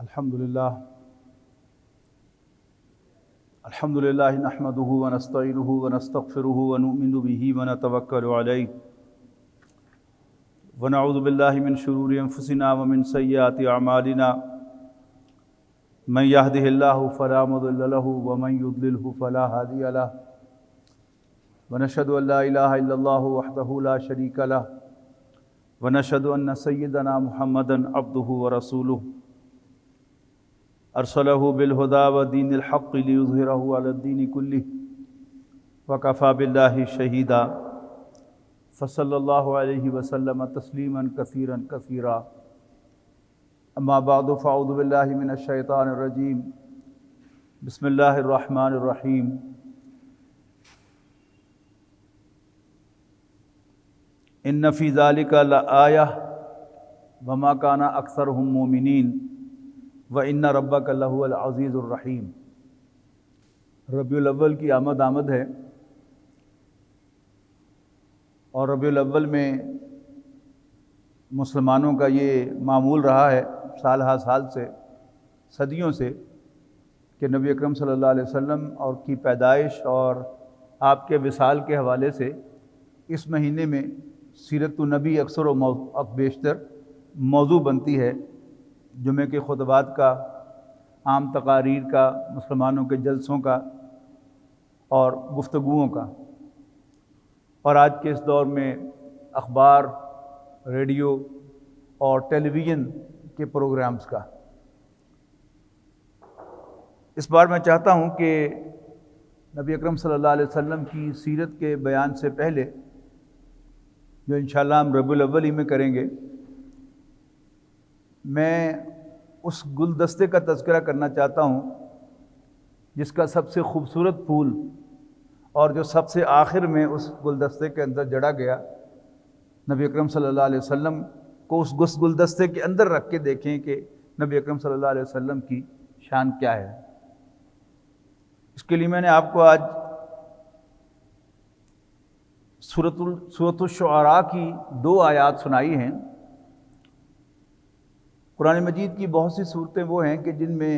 الحمدللہ نحمده ونستعینه ونستغفره ونؤمن به ونتوکل علیہ ونعوذ باللہ من شرور انفسنا ومن سیئات اعمالنا من يهده اللہ فلا مضل له ومن يضلله فلا هادی له ونشهد ان لا الہ الا اللہ وحدہ لا شریک له ونشهد ان سیدنا محمدا عبدہ ورسولہ ارسلہ بالہدی ودین الحق لیظہرہ علی الدین کلہ وکفی باللہ شہیدا فصلی اللہ علیہ وسلم تسلیما کثیرا کثیرا اما بعد فاعوذ باللہ من الشیطان الرجیم بسم اللہ الرحمن الرحیم ان فی ذلک لآیہ وما کان اکثرهم مؤمنین وَإِنَّ رَبَّكَ لَهُوَ الْعَزِيزُ الرَّحِيمُ۔ ربیع الاول کی آمد ہے، اور ربیع الاول میں مسلمانوں کا یہ معمول رہا ہے سال ہا سال سے، صدیوں سے، کہ نبی اکرم صلی اللہ علیہ وسلم اور کی پیدائش اور آپ کے وصال کے حوالے سے اس مہینے میں سیرت النبی اکثر و بیشتر موضوع بنتی ہے، جمعے کے خطبات کا، عام تقاریر کا، مسلمانوں کے جلسوں کا اور گفتگوؤں کا، اور آج کے اس دور میں اخبار، ریڈیو اور ٹیلی ویژن کے پروگرامز کا۔ اس بار میں چاہتا ہوں کہ نبی اکرم صلی اللہ علیہ وسلم کی سیرت کے بیان سے پہلے، جو انشاءاللہ ہم ربیع الاول ہی میں کریں گے، میں اس گلدستے کا تذکرہ کرنا چاہتا ہوں جس کا سب سے خوبصورت پھول اور جو سب سے آخر میں اس گلدستے کے اندر جڑا گیا، نبی اکرم صلی اللہ علیہ وسلم کو اس گلدستے کے اندر رکھ کے دیکھیں کہ نبی اکرم صلی اللہ علیہ وسلم کی شان کیا ہے۔ اس کے لیے میں نے آپ کو آج سورۃ الشعراء کی 2 آیات سنائی ہیں۔ قرآن مجید کی بہت سی صورتیں وہ ہیں کہ جن میں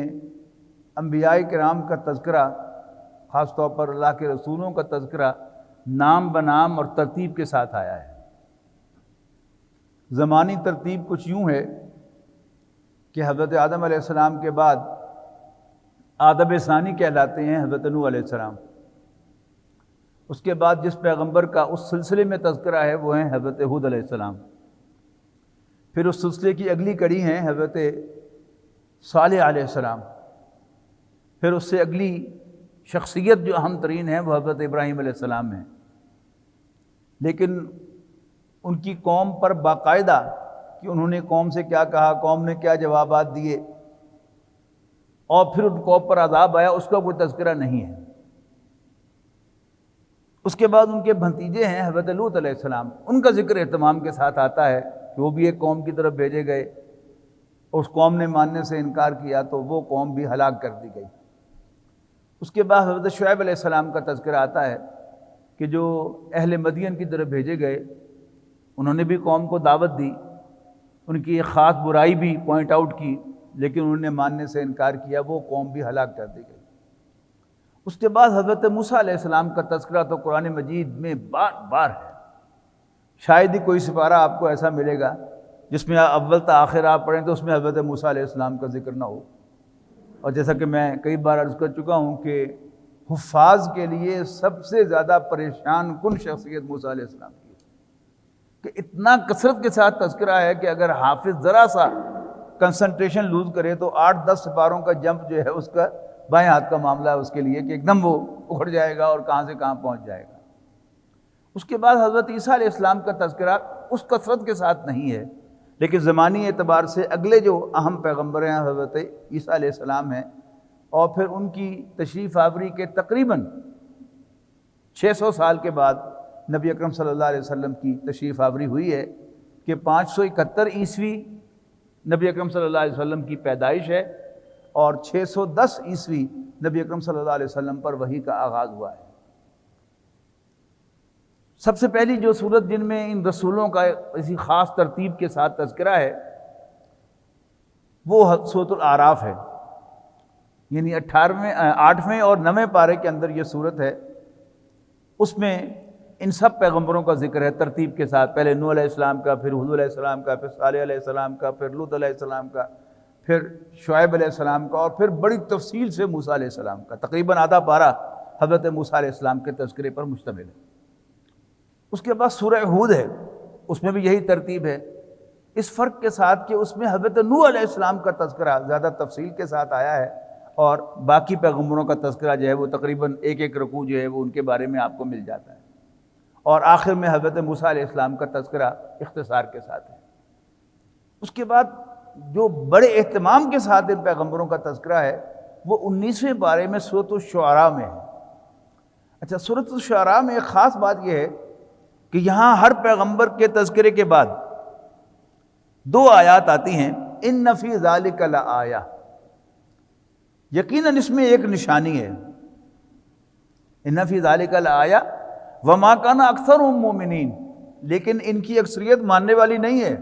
انبیاء کرام کا تذکرہ، خاص طور پر اللہ کے رسولوں کا تذکرہ نام بنام اور ترتیب کے ساتھ آیا ہے۔ زمانی ترتیب کچھ یوں ہے کہ حضرت آدم علیہ السلام کے بعد آدم ثانی کہلاتے ہیں حضرت نوح علیہ السلام۔ اس کے بعد جس پیغمبر کا اس سلسلے میں تذکرہ ہے وہ ہیں حضرت ہود علیہ السلام۔ پھر اس سلسلے کی اگلی کڑی ہیں حضرت صالح علیہ السلام۔ پھر اس سے اگلی شخصیت جو اہم ترین ہے وہ حضرت ابراہیم علیہ السلام ہے، لیکن ان کی قوم پر باقاعدہ کہ انہوں نے قوم سے کیا کہا، قوم نے کیا جوابات دیے، اور پھر ان قوم پر عذاب آیا، اس کا کوئی تذکرہ نہیں ہے۔ اس کے بعد ان کے بھتیجے ہیں حضرت لوط علیہ السلام، ان کا ذکر اہتمام کے ساتھ آتا ہے کہ وہ بھی ایک قوم کی طرف بھیجے گئے، اس قوم نے ماننے سے انکار کیا تو وہ قوم بھی ہلاک کر دی گئی۔ اس کے بعد حضرت شعیب علیہ السلام کا تذکرہ آتا ہے کہ جو اہل مدین کی طرف بھیجے گئے، انہوں نے بھی قوم کو دعوت دی، ان کی ایک خاص برائی بھی پوائنٹ آؤٹ کی، لیکن انہوں نے ماننے سے انکار کیا، وہ قوم بھی ہلاک کر دی گئی۔ اس کے بعد حضرت موسیٰ علیہ السلام کا تذکرہ تو قرآن مجید میں بار بار ہے۔ شاید ہی کوئی سپارہ آپ کو ایسا ملے گا جس میں اول تا آخر آپ پڑھیں تو اس میں حضرت موسیٰ علیہ السلام کا ذکر نہ ہو۔ اور جیسا کہ میں کئی بار عرض کر چکا ہوں کہ حفاظ کے لیے سب سے زیادہ پریشان کن شخصیت موسیٰ علیہ السلام کی ہے کہ اتنا کثرت کے ساتھ تذکرہ ہے کہ اگر حافظ ذرا سا کنسنٹریشن لوز کرے تو 8-10 سپاروں کا جمپ جو ہے اس کا بائیں ہاتھ کا معاملہ ہے اس کے لیے، کہ ایک دم وہ اکھڑ جائے گا اور کہاں سے کہاں پہنچ جائے گا۔ اس کے بعد حضرت عیسیٰ علیہ السلام کا تذکرہ اس کثرت کے ساتھ نہیں ہے، لیکن زمانی اعتبار سے اگلے جو اہم پیغمبر ہیں حضرت عیسیٰ علیہ السلام ہیں، اور پھر ان کی تشریف آوری کے تقریباً 600 سال کے بعد نبی اکرم صلی اللہ علیہ وسلم کی تشریف آوری ہوئی ہے کہ 571 عیسوی نبی اکرم صلی اللہ علیہ وسلم کی پیدائش ہے، اور 610 عیسوی نبی اکرم صلی اللہ علیہ وسلم پر وحی کا آغاز ہوا ہے۔ سب سے پہلی جو صورت جن میں ان رسولوں کا اسی خاص ترتیب کے ساتھ تذکرہ ہے وہ سورۃ الاعراف ہے، یعنی 8ویں اور 9ویں پارے کے اندر یہ صورت ہے۔ اس میں ان سب پیغمبروں کا ذکر ہے ترتیب کے ساتھ، پہلے نوح علیہ السلام کا، پھر ہود علیہ السلام کا، پھر صالح علیہ السلام کا، پھر لوط علیہ السلام کا، پھر شعیب علیہ السلام کا، اور پھر بڑی تفصیل سے موسیٰ علیہ السلام کا۔ تقریباً آدھا پارہ حضرت موسیٰ علیہ السلام کے تذکرے پر مشتمل ہے۔ اس کے بعد سورہ ہود ہے، اس میں بھی یہی ترتیب ہے، اس فرق کے ساتھ کہ اس میں حضرت نوح علیہ السلام کا تذکرہ زیادہ تفصیل کے ساتھ آیا ہے، اور باقی پیغمبروں کا تذکرہ جو ہے وہ تقریباً ایک ایک رکوع جو ہے وہ ان کے بارے میں آپ کو مل جاتا ہے، اور آخر میں حضرت موسیٰ علیہ السلام کا تذکرہ اختصار کے ساتھ ہے۔ اس کے بعد جو بڑے اہتمام کے ساتھ ان پیغمبروں کا تذکرہ ہے وہ 19ویں پارے میں سورۃ الشعراء میں ہے۔ اچھا، سورۃ الشعراء میں ایک خاص بات یہ ہے کہ یہاں ہر پیغمبر کے تذکرے کے بعد 2 آیات آتی ہیں، ان فی ذالک لآیہ، یقیناً اس میں ایک نشانی ہے، ان فی ذالک لآیہ وما کان اکثرهم مومنین، لیکن ان کی اکثریت ماننے والی نہیں ہے۔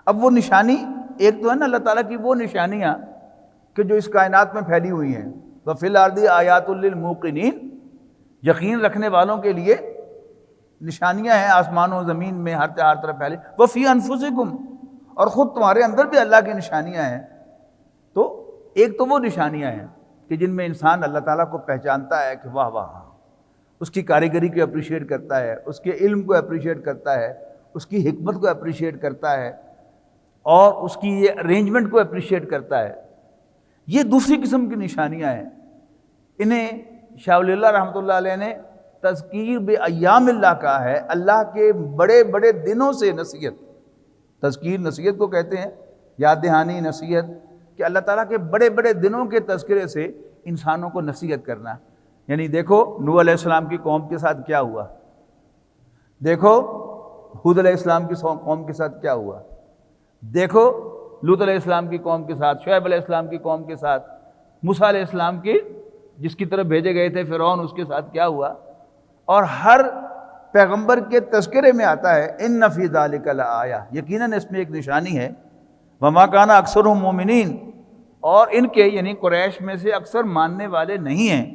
اب وہ نشانی ایک تو ہے نا اللہ تعالیٰ کی وہ نشانیاں کہ جو اس کائنات میں پھیلی ہوئی ہیں، وفی الارض آیات للموقنین، یقین رکھنے والوں کے لیے نشانیاں ہیں آسمان و زمین میں ہر طرف پھیلی، وفی انفسکم، اور خود تمہارے اندر بھی اللہ کی نشانیاں ہیں۔ تو ایک تو وہ نشانیاں ہیں کہ جن میں انسان اللہ تعالیٰ کو پہچانتا ہے کہ واہ واہ، اس کی کاریگری کو اپریشیٹ کرتا ہے، اس کے علم کو اپریشیٹ کرتا ہے، اس کی حکمت کو اپریشیٹ کرتا ہے، اور اس کی یہ ارینجمنٹ کو اپریشیٹ کرتا ہے۔ یہ دوسری قسم کی نشانیاں ہیں۔ انہیں شاہ ولی اللہ رحمۃ اللہ علیہ نے تذکیر بایام اللہ کہا ہے، اللہ کے بڑے بڑے دنوں سے نصیحت۔ تذکیر نصیحت کو کہتے ہیں، یاد دہانی، نصیحت، کہ اللہ تعالیٰ کے بڑے بڑے دنوں کے تذکرے سے انسانوں کو نصیحت کرنا۔ یعنی دیکھو نوح علیہ السلام کی قوم کے ساتھ کیا ہوا، دیکھو ہود علیہ السلام کی قوم کے ساتھ کیا ہوا، دیکھو لوط علیہ السلام کی قوم کے ساتھ، شعیب علیہ السلام کی قوم کے ساتھ، موسیٰ علیہ السلام کی جس کی طرف بھیجے گئے تھے فرعون، اس کے ساتھ کیا ہوا۔ اور ہر پیغمبر کے تذکرے میں آتا ہے ان فی ذالک لآیہ، یقیناً اس میں ایک نشانی ہے، وما کان اکثرهم مومنین، اور ان کے یعنی قریش میں سے اکثر ماننے والے نہیں ہیں،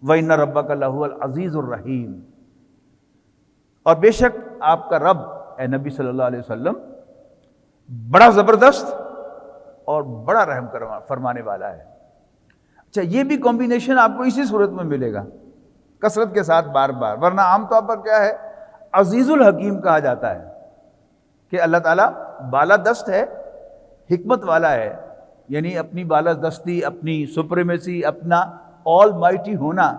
وَإِنَّ رَبَّكَ لَهُوَ الْعَزِيزُ الرَّحِيمُ، اور بے شک آپ کا رب اے نبی صلی اللہ علیہ وسلم بڑا زبردست اور بڑا رحم فرمانے والا ہے۔ اچھا، یہ بھی کمبینیشن آپ کو اسی صورت میں ملے گا کثرت کے ساتھ بار بار، ورنہ عام طور پر کیا ہے، عزیز الحکیم کہا جاتا ہے کہ اللہ تعالیٰ بالادست ہے، حکمت والا ہے، یعنی اپنی بالادستی، اپنی سپریمیسی، اپنا آل مائٹی ہونا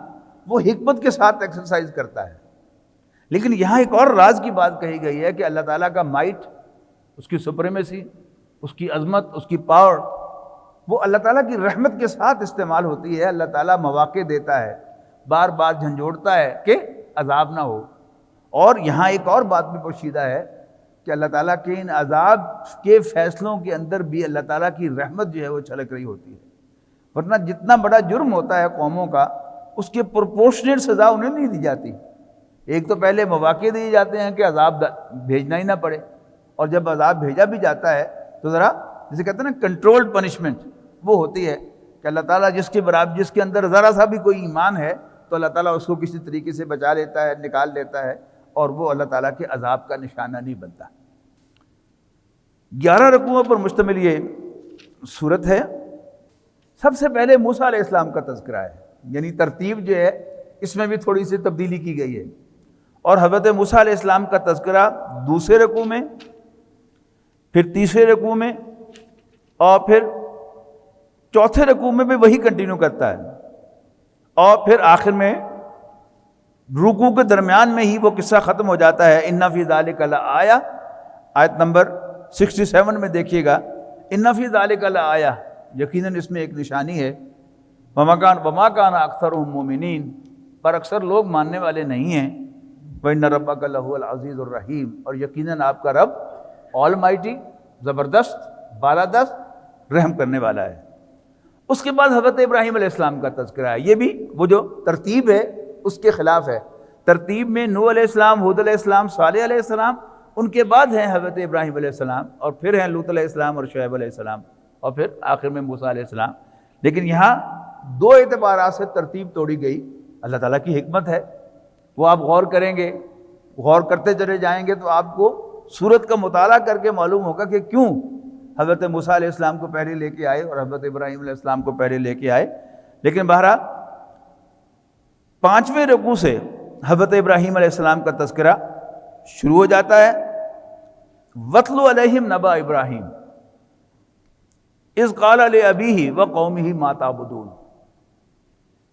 وہ حکمت کے ساتھ ایکسرسائز کرتا ہے۔ لیکن یہاں ایک اور راز کی بات کہی گئی ہے کہ اللہ تعالیٰ کا مائٹ، اس کی سپریمیسی، اس کی عظمت، اس کی پاور، وہ اللہ تعالیٰ کی رحمت کے ساتھ استعمال ہوتی ہے۔ اللہ تعالیٰ مواقع دیتا ہے، بار بار جھنجھوڑتا ہے کہ عذاب نہ ہو۔ اور یہاں ایک اور بات بھی پوشیدہ ہے کہ اللہ تعالیٰ کے ان عذاب کے فیصلوں کے اندر بھی اللہ تعالیٰ کی رحمت جو ہے وہ چھلک رہی ہوتی ہے۔ ورنہ جتنا بڑا جرم ہوتا ہے قوموں کا، اس کے پروپورشنیٹ سزا انہیں نہیں دی جاتی۔ ایک تو پہلے مواقع دیے جاتے ہیں کہ عذاب بھیجنا ہی نہ پڑے، اور جب عذاب بھیجا بھی جاتا ہے تو ذرا جسے کہتے ہیں نا کنٹرولڈ پنشمنٹ وہ ہوتی ہے کہ اللہ تعالیٰ جس کے اندر ذرا سا بھی کوئی ایمان ہے تو اللہ تعالیٰ اس کو کسی طریقے سے بچا لیتا ہے، نکال لیتا ہے، اور وہ اللہ تعالیٰ کے عذاب کا نشانہ نہیں بنتا۔ 11 رکوعوں پر مشتمل یہ صورت ہے۔ سب سے پہلے موسیٰ علیہ السلام کا تذکرہ ہے، یعنی ترتیب جو ہے اس میں بھی تھوڑی سی تبدیلی کی گئی ہے، اور حضرت موسیٰ علیہ السلام کا تذکرہ دوسرے رکوع میں، پھر تیسرے رکوع میں، اور پھر چوتھے رکوع میں بھی وہی کنٹینیو کرتا ہے، اور پھر آخر میں رکوع کے درمیان میں ہی وہ قصہ ختم ہو جاتا ہے۔ ان فی ذالک لآیہ، آیت نمبر 67 میں دیکھیے گا، ان فی ذالک لآیہ، یقیناً اس میں ایک نشانی ہے، وما کان اکثرهم مومنین، پر اکثر لوگ ماننے والے نہیں ہیں، وَإِنَّ رَبَّكَ لَهُوَ الْعَزِيزُ الرَّحِيمُ، اور یقیناً آپ کا رب آل مائٹی، زبردست، بالادست، رحم کرنے والا ہے۔ اس کے بعد حضرت ابراہیم علیہ السلام کا تذکرہ ہے۔ یہ بھی وہ جو ترتیب ہے اس کے خلاف ہے۔ ترتیب میں نوح علیہ السلام، ہود علیہ السلام، صالح علیہ السلام، ان کے بعد ہیں حضرت ابراہیم علیہ السلام، اور پھر ہیں لوط علیہ السلام اور شعیب علیہ السلام، اور پھر آخر میں موسیٰ علیہ السلام۔ لیکن یہاں دو اعتبارات سے ترتیب توڑی گئی، اللہ تعالیٰ کی حکمت ہے، وہ آپ غور کریں گے، غور کرتے چلے جائیں گے تو آپ کو سورت کا مطالعہ کر کے معلوم ہوگا کہ کیوں حضرت موسیٰ علیہ السلام کو پہلے لے کے آئے اور حضرت ابراہیم علیہ السلام کو پہلے لے کے آئے۔ لیکن بہرحال 5ویں رکوع سے حضرت ابراہیم علیہ السلام کا تذکرہ شروع ہو جاتا ہے۔ وَاتْلُ عَلَيْهِمْ نَبَأَ ابراہیم اذ قال لأبیہ وقومہ ما تعبدون۔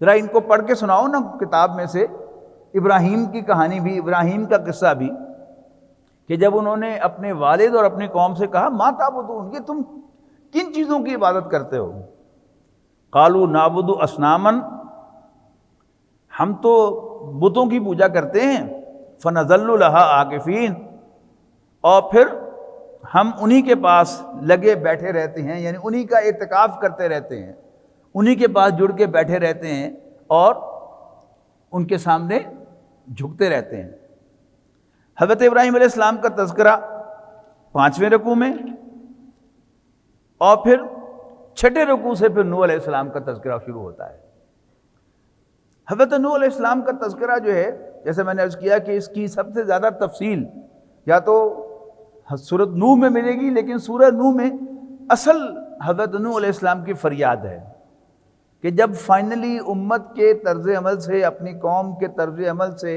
ذرا ان کو پڑھ کے سناؤ نا کتاب میں سے ابراہیم کی کہانی بھی، ابراہیم کا قصہ بھی، کہ جب انہوں نے اپنے والد اور اپنی قوم سے کہا ما تعبدون، یہ تم کن چیزوں کی عبادت کرتے ہو؟ قالوا نعبد اصناما، ہم تو بتوں کی پوجا کرتے ہیں، فنظل لها عاکفین، اور پھر ہم انہی کے پاس لگے بیٹھے رہتے ہیں، یعنی انہی کا اعتکاف کرتے رہتے ہیں، انہی کے پاس جڑ کے بیٹھے رہتے ہیں اور ان کے سامنے جھکتے رہتے ہیں۔ حضرت ابراہیم علیہ السلام کا تذکرہ 5ویں رکوع میں، اور پھر 6ٹھے رکوع سے پھر نوح علیہ السلام کا تذکرہ شروع ہوتا ہے۔ حضرت نوح علیہ السلام کا تذکرہ جو ہے، جیسے میں نے عرض کیا کہ اس کی سب سے زیادہ تفصیل یا تو سورۃ نوح میں ملے گی، لیکن سورہ نوح میں اصل حضرت نوح علیہ السلام کی فریاد ہے کہ جب فائنلی امت کے طرز عمل سے، اپنی قوم کے طرز عمل سے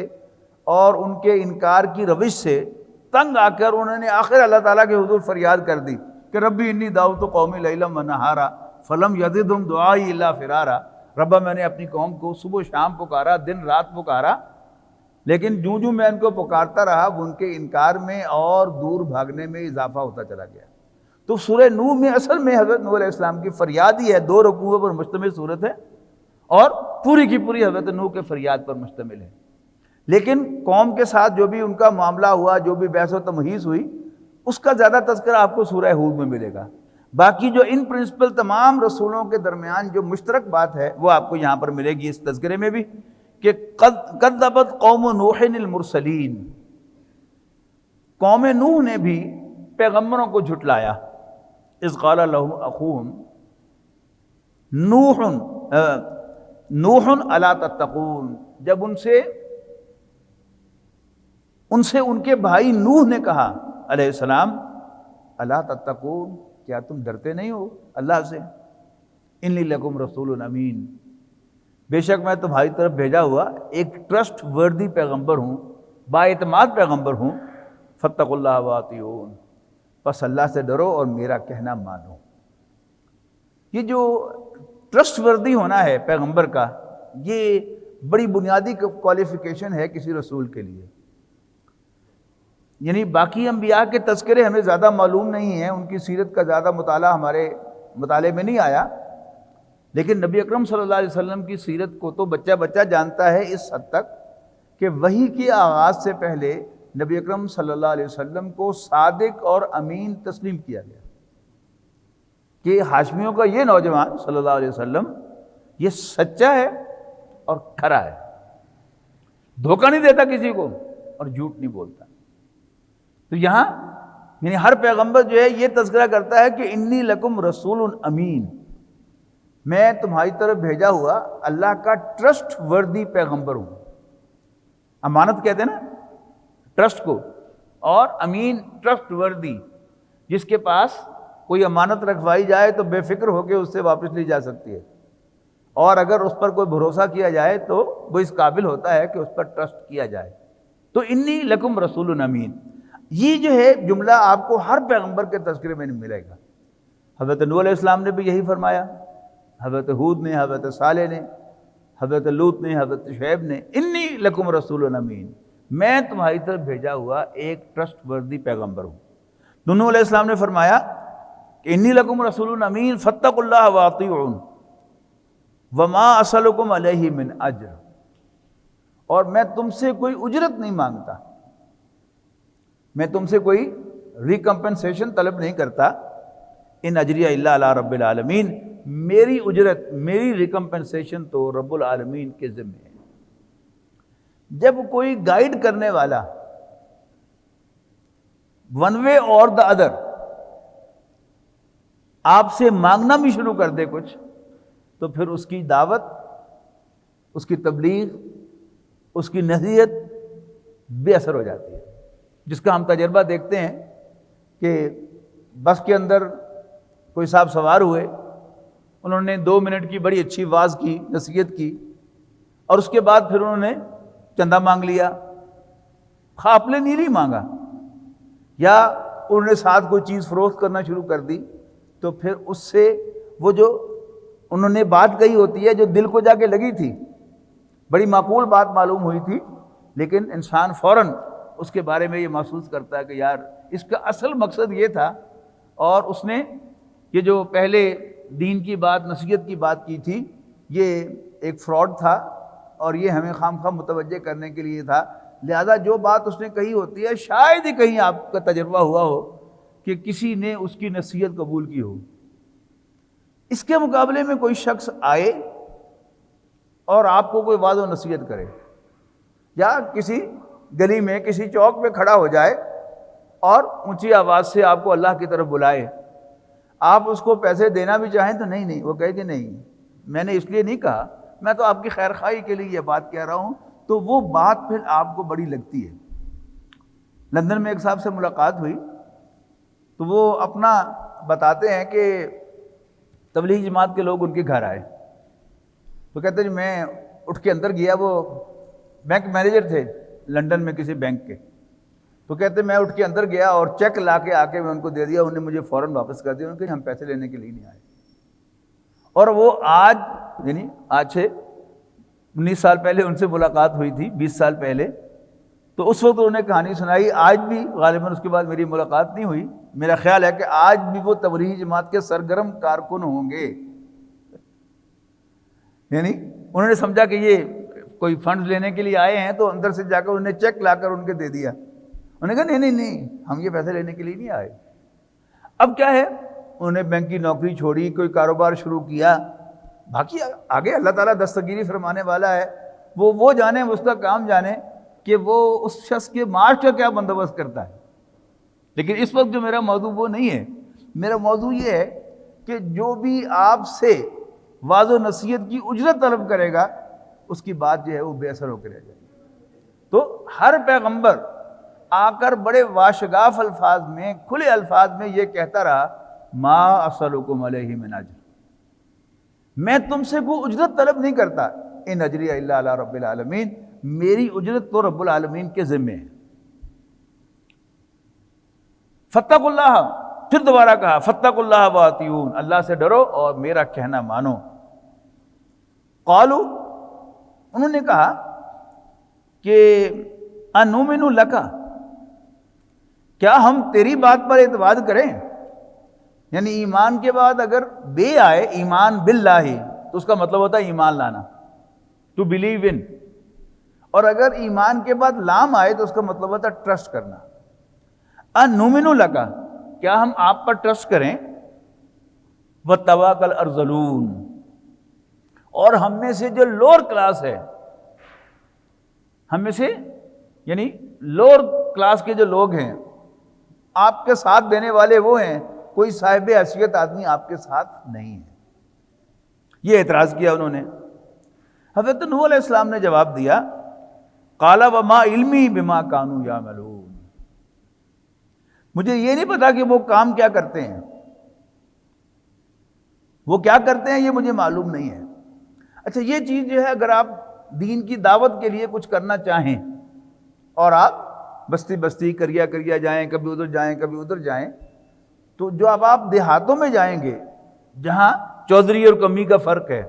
اور ان کے انکار کی روش سے تنگ آ کر انہوں نے آخر اللہ تعالیٰ کے حضور فریاد کر دی کہ ربی انی دعوت قومی لیلا و نہارا فلم یزدہم دعائی الا فرارا۔ ربا میں نے اپنی قوم کو صبح و شام پکارا، دن رات پکارا، لیکن جوں جوں میں ان کو پکارتا رہا وہ ان کے انکار میں اور دور بھاگنے میں اضافہ ہوتا چلا گیا۔ تو سورہ نوح میں اصل میں حضرت نوح علیہ السلام کی فریاد ہی ہے، 2 رکوعوں پر مشتمل صورت ہے اور پوری کی پوری حضرت نوح کے فریاد پر مشتمل ہے۔ لیکن قوم کے ساتھ جو بھی ان کا معاملہ ہوا، جو بھی بحث و تمہیز ہوئی، اس کا زیادہ تذکرہ آپ کو سورہ ہود میں ملے گا۔ باقی جو ان پرنسپل تمام رسولوں کے درمیان جو مشترک بات ہے وہ آپ کو یہاں پر ملے گی اس تذکرے میں بھی، کہ کذبت قوم نوح المرسلین، قوم نوح نے بھی پیغمبروں کو جھٹلایا۔ اذ قال لهم اخوهم نوح الا تتقون، جب ان سے ان کے بھائی نوح نے کہا علیہ السلام، الا تتقون، کیا تم ڈرتے نہیں ہو اللہ سے؟ انی لکم رسول امین، بے شک میں تمہاری طرف بھیجا ہوا ایک ٹرسٹ وردی پیغمبر ہوں، با اعتماد پیغمبر ہوں۔ فاتقوا اللہ واطیعون، بس اللہ سے ڈرو اور میرا کہنا مانو۔ یہ جو ٹرسٹ وردی ہونا ہے پیغمبر کا، یہ بڑی بنیادی کوالیفیکیشن ہے کسی رسول کے لیے۔ یعنی باقی انبیاء کے تذکرے ہمیں زیادہ معلوم نہیں ہیں، ان کی سیرت کا زیادہ مطالعہ ہمارے مطالعے میں نہیں آیا، لیکن نبی اکرم صلی اللہ علیہ وسلم کی سیرت کو تو بچہ بچہ جانتا ہے، اس حد تک کہ وحی کے آغاز سے پہلے نبی اکرم صلی اللہ علیہ وسلم کو صادق اور امین تسلیم کیا گیا کہ ہاشمیوں کا یہ نوجوان صلی اللہ علیہ وسلم یہ سچا ہے اور کھرا ہے، دھوکہ نہیں دیتا کسی کو اور جھوٹ نہیں بولتا۔ تو یہاں یعنی ہر پیغمبر جو ہے یہ تذکرہ کرتا ہے کہ انی لکم رسول امین، میں تمہاری طرف بھیجا ہوا اللہ کا ٹرسٹ وردی پیغمبر ہوں۔ امانت کہتے ہیں نا ٹرسٹ کو، اور امین ٹرسٹ وردی، جس کے پاس کوئی امانت رکھوائی جائے تو بے فکر ہو کے اس سے واپس لی جا سکتی ہے، اور اگر اس پر کوئی بھروسہ کیا جائے تو وہ اس قابل ہوتا ہے کہ اس پر ٹرسٹ کیا جائے۔ تو انی لکم رسول امین، یہ جو ہے جملہ آپ کو ہر پیغمبر کے تذکرے میں ملے گا۔ حضرت نوح علیہ السلام نے بھی یہی فرمایا، حضرت ہود نے، حضرت صالح نے، حضرت لوط نے، حضرت شعیب نے، انی لکم رسول امین، میں تمہاری طرف بھیجا ہوا ایک ٹرسٹ وردی پیغمبر ہوں۔ نوح علیہ السلام نے فرمایا کہ انی لکم رسول امین فاتقوا اللہ واطیعون وما اسألکم علیہ من اجر، اور میں تم سے کوئی اجرت نہیں مانگتا، میں تم سے کوئی ریکمپنسیشن طلب نہیں کرتا، ان اجریہ الا علی رب العالمین، میری اجرت، میری ریکمپنسیشن تو رب العالمین کے ذمہ ہے۔ جب کوئی گائیڈ کرنے والا ون وے اور دا ادر آپ سے مانگنا بھی شروع کر دے کچھ، تو پھر اس کی دعوت، اس کی تبلیغ، اس کی نصیحت بے اثر ہو جاتی ہے، جس کا ہم تجربہ دیکھتے ہیں کہ بس کے اندر کوئی صاحب سوار ہوئے، انہوں نے 2 منٹ کی بڑی اچھی واز کی، نصیحت کی، اور اس کے بعد پھر انہوں نے چندہ مانگ لیا، خاپلے نہیں مانگا، یا انہوں نے ساتھ کوئی چیز فروخت کرنا شروع کر دی، تو پھر اس سے وہ جو انہوں نے بات کہی ہوتی ہے جو دل کو جا کے لگی تھی، بڑی معقول بات معلوم ہوئی تھی، لیکن انسان فوراً اس کے بارے میں یہ محسوس کرتا ہے کہ یار اس کا اصل مقصد یہ تھا، اور اس نے یہ جو پہلے دین کی بات، نصیحت کی بات کی تھی، یہ ایک فراڈ تھا، اور یہ ہمیں خام خواہ متوجہ کرنے کے لیے تھا، لہذا جو بات اس نے کہی ہوتی ہے شاید ہی کہیں آپ کا تجربہ ہوا ہو کہ کسی نے اس کی نصیحت قبول کی ہو۔ اس کے مقابلے میں کوئی شخص آئے اور آپ کو کوئی واضح نصیحت کرے، یا کسی گلی میں کسی چوک پہ کھڑا ہو جائے اور اونچی آواز سے آپ کو اللہ کی طرف بلائے، آپ اس کو پیسے دینا بھی چاہیں تو نہیں، وہ کہے کہ نہیں، میں نے اس لیے نہیں کہا، میں تو آپ کی خیر خواہی کے لیے یہ بات کہہ رہا ہوں، تو وہ بات پھر آپ کو بڑی لگتی ہے۔ لندن میں ایک صاحب سے ملاقات ہوئی، تو وہ اپنا بتاتے ہیں کہ تبلیغ جماعت کے لوگ ان کے گھر آئے، تو کہتے ہیں میں اٹھ کے اندر گیا، وہ بینک مینیجر تھے لندن میں کسی بینک کے، تو کہتے ہیں میں اٹھ کے اندر گیا اور چیک لا کے آ کے میں ان کو دے دیا، انہوں نے مجھے فوراً واپس کر دیا، انہوں نے کہا ہم پیسے لینے کے لیے نہیں آئے۔ اور وہ آج یعنی آج سے 19 سال پہلے ان سے ملاقات ہوئی تھی، 20 سال پہلے، تو اس وقت انہوں نے کہانی سنائی، آج بھی غالباً اس کے بعد میری ملاقات نہیں ہوئی، میرا خیال ہے کہ آج بھی وہ تبلیغ جماعت کے سرگرم کارکن ہوں گے، یعنی انہوں نے سمجھا کہ یہ کوئی فنڈز لینے کے لیے آئے ہیں، تو اندر سے جا کر انہوں نے چیک لا کر ان کے دے دیا، انہوں نے کہا نہیں ہم یہ پیسے لینے کے لیے نہیں آئے۔ اب کیا ہے، انہوں نے بینک کی نوکری چھوڑی، کوئی کاروبار شروع کیا، باقی آگے اللہ تعالیٰ دستگیری فرمانے والا ہے، وہ جانے، اس کا کام جانے کہ وہ اس شخص کے معاش کا کیا بندوبست کرتا ہے۔ لیکن اس وقت جو میرا موضوع وہ نہیں ہے، میرا موضوع یہ ہے کہ جو بھی آپ سے واضح و نصیحت کی اجرت طلب کرے گا، اس کی بات جو ہے وہ بے اثر ہو کے رہ جائے گی۔ تو ہر پیغمبر آ کر بڑے واشگاف الفاظ میں، کھلے الفاظ میں یہ کہتا رہا، ما اسألکم علیہ من اجر، میں تم سے کوئی اجرت طلب نہیں کرتا، ان اجری الا علی رب العالمین، میری اجرت تو رب العالمین کے ذمے ہے۔ فاتقوا اللہ، پھر دوبارہ کہا فاتقوا اللہ واطیعون، اللہ سے ڈرو اور میرا کہنا مانو۔ قالوا، انہوں نے کہا کہ انؤمن لک، کیا ہم تیری بات پر اعتماد کریں؟ یعنی ایمان کے بعد اگر بے آئے، ایمان باللہ، تو اس کا مطلب ہوتا ہے ایمان لانا، ٹو بلیو ان، اور اگر ایمان کے بعد لام آئے تو اس کا مطلب ہوتا ہے ٹرسٹ کرنا۔ انؤمن لک، کیا ہم آپ پر ٹرسٹ کریں؟ وتواکل ارذلون، اور ہم میں سے جو لوور کلاس ہے، ہم میں سے یعنی لوور کلاس کے جو لوگ ہیں، آپ کے ساتھ دینے والے وہ ہیں، کوئی صاحب حیثیت آدمی آپ کے ساتھ نہیں ہے۔ یہ اعتراض کیا انہوں نے۔ حضرت نوح علیہ السلام نے جواب دیا، قال وما علمی بما کانوا یعملون، مجھے یہ نہیں پتا کہ وہ کام کیا کرتے ہیں، وہ کیا کرتے ہیں یہ مجھے معلوم نہیں ہے۔ اچھا، یہ چیز جو ہے، اگر آپ دین کی دعوت کے لیے کچھ کرنا چاہیں اور آپ بستی بستی کریا کریا جائیں، کبھی ادھر جائیں کبھی ادھر جائیں، تو جو اب آپ دیہاتوں میں جائیں گے جہاں چودھری اور کمی کا فرق ہے،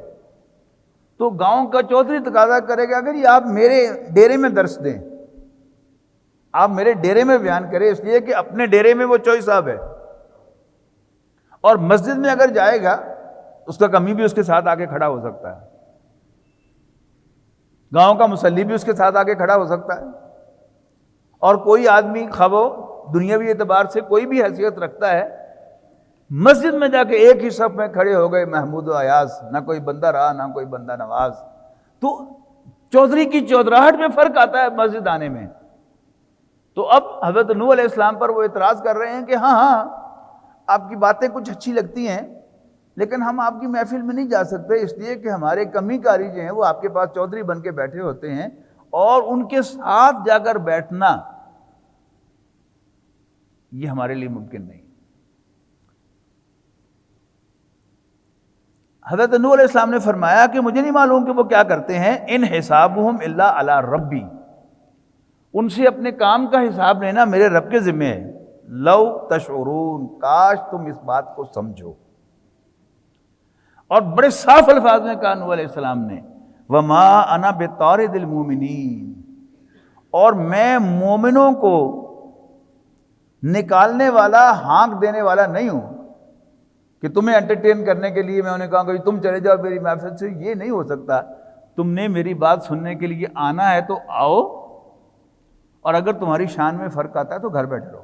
تو گاؤں کا چودھری تقاضا کرے گا اگر یہ آپ میرے ڈیرے میں درس دیں، آپ میرے ڈیرے میں بیان کریں، اس لیے کہ اپنے ڈیرے میں وہ چوئی صاحب ہے، اور مسجد میں اگر جائے گا اس کا کمی بھی اس کے ساتھ آ کے کھڑا ہو سکتا ہے، گاؤں کا مصلی بھی اس کے ساتھ آ کے کھڑا ہو سکتا ہے، اور کوئی آدمی خواہ دنیاوی اعتبار سے کوئی بھی حیثیت رکھتا ہے، مسجد میں جا کے ایک ہی صف میں کھڑے ہو گئے محمود و ایاز، نہ کوئی بندہ رہا نہ کوئی بندہ نواز، تو چودھری کی چودراہٹ میں فرق آتا ہے مسجد آنے میں۔ تو اب حضرت نوح علیہ السلام پر وہ اعتراض کر رہے ہیں کہ ہاں آپ کی باتیں کچھ اچھی لگتی ہیں، لیکن ہم آپ کی محفل میں نہیں جا سکتے، اس لیے کہ ہمارے کمی کاری جو ہیں وہ آپ کے پاس چودھری بن کے بیٹھے ہوتے ہیں، اور ان کے ساتھ جا کر بیٹھنا یہ ہمارے لیے ممکن نہیں۔ حضرت نوح علیہ السلام نے فرمایا کہ مجھے نہیں معلوم کہ وہ کیا کرتے ہیں، ان حسابہم الا علی ربی، ان سے اپنے کام کا حساب لینا میرے رب کے ذمہ ہے۔ لو تشعرون، کاش تم اس بات کو سمجھو۔ اور بڑے صاف الفاظ میں کہا نوح علیہ السلام نے، وما انا بطارد المؤمنین، اور میں مومنوں کو نکالنے والا، ہانک دینے والا نہیں ہوں کہ تمہیں انٹرٹین کرنے کے لیے میں انہیں کہا کہ تم چلے جاؤ میری محفل سے۔ یہ نہیں ہو سکتا، تم نے میری بات سننے کے لیے آنا ہے تو آؤ، اور اگر تمہاری شان میں فرق آتا ہے تو گھر بیٹھے رہو۔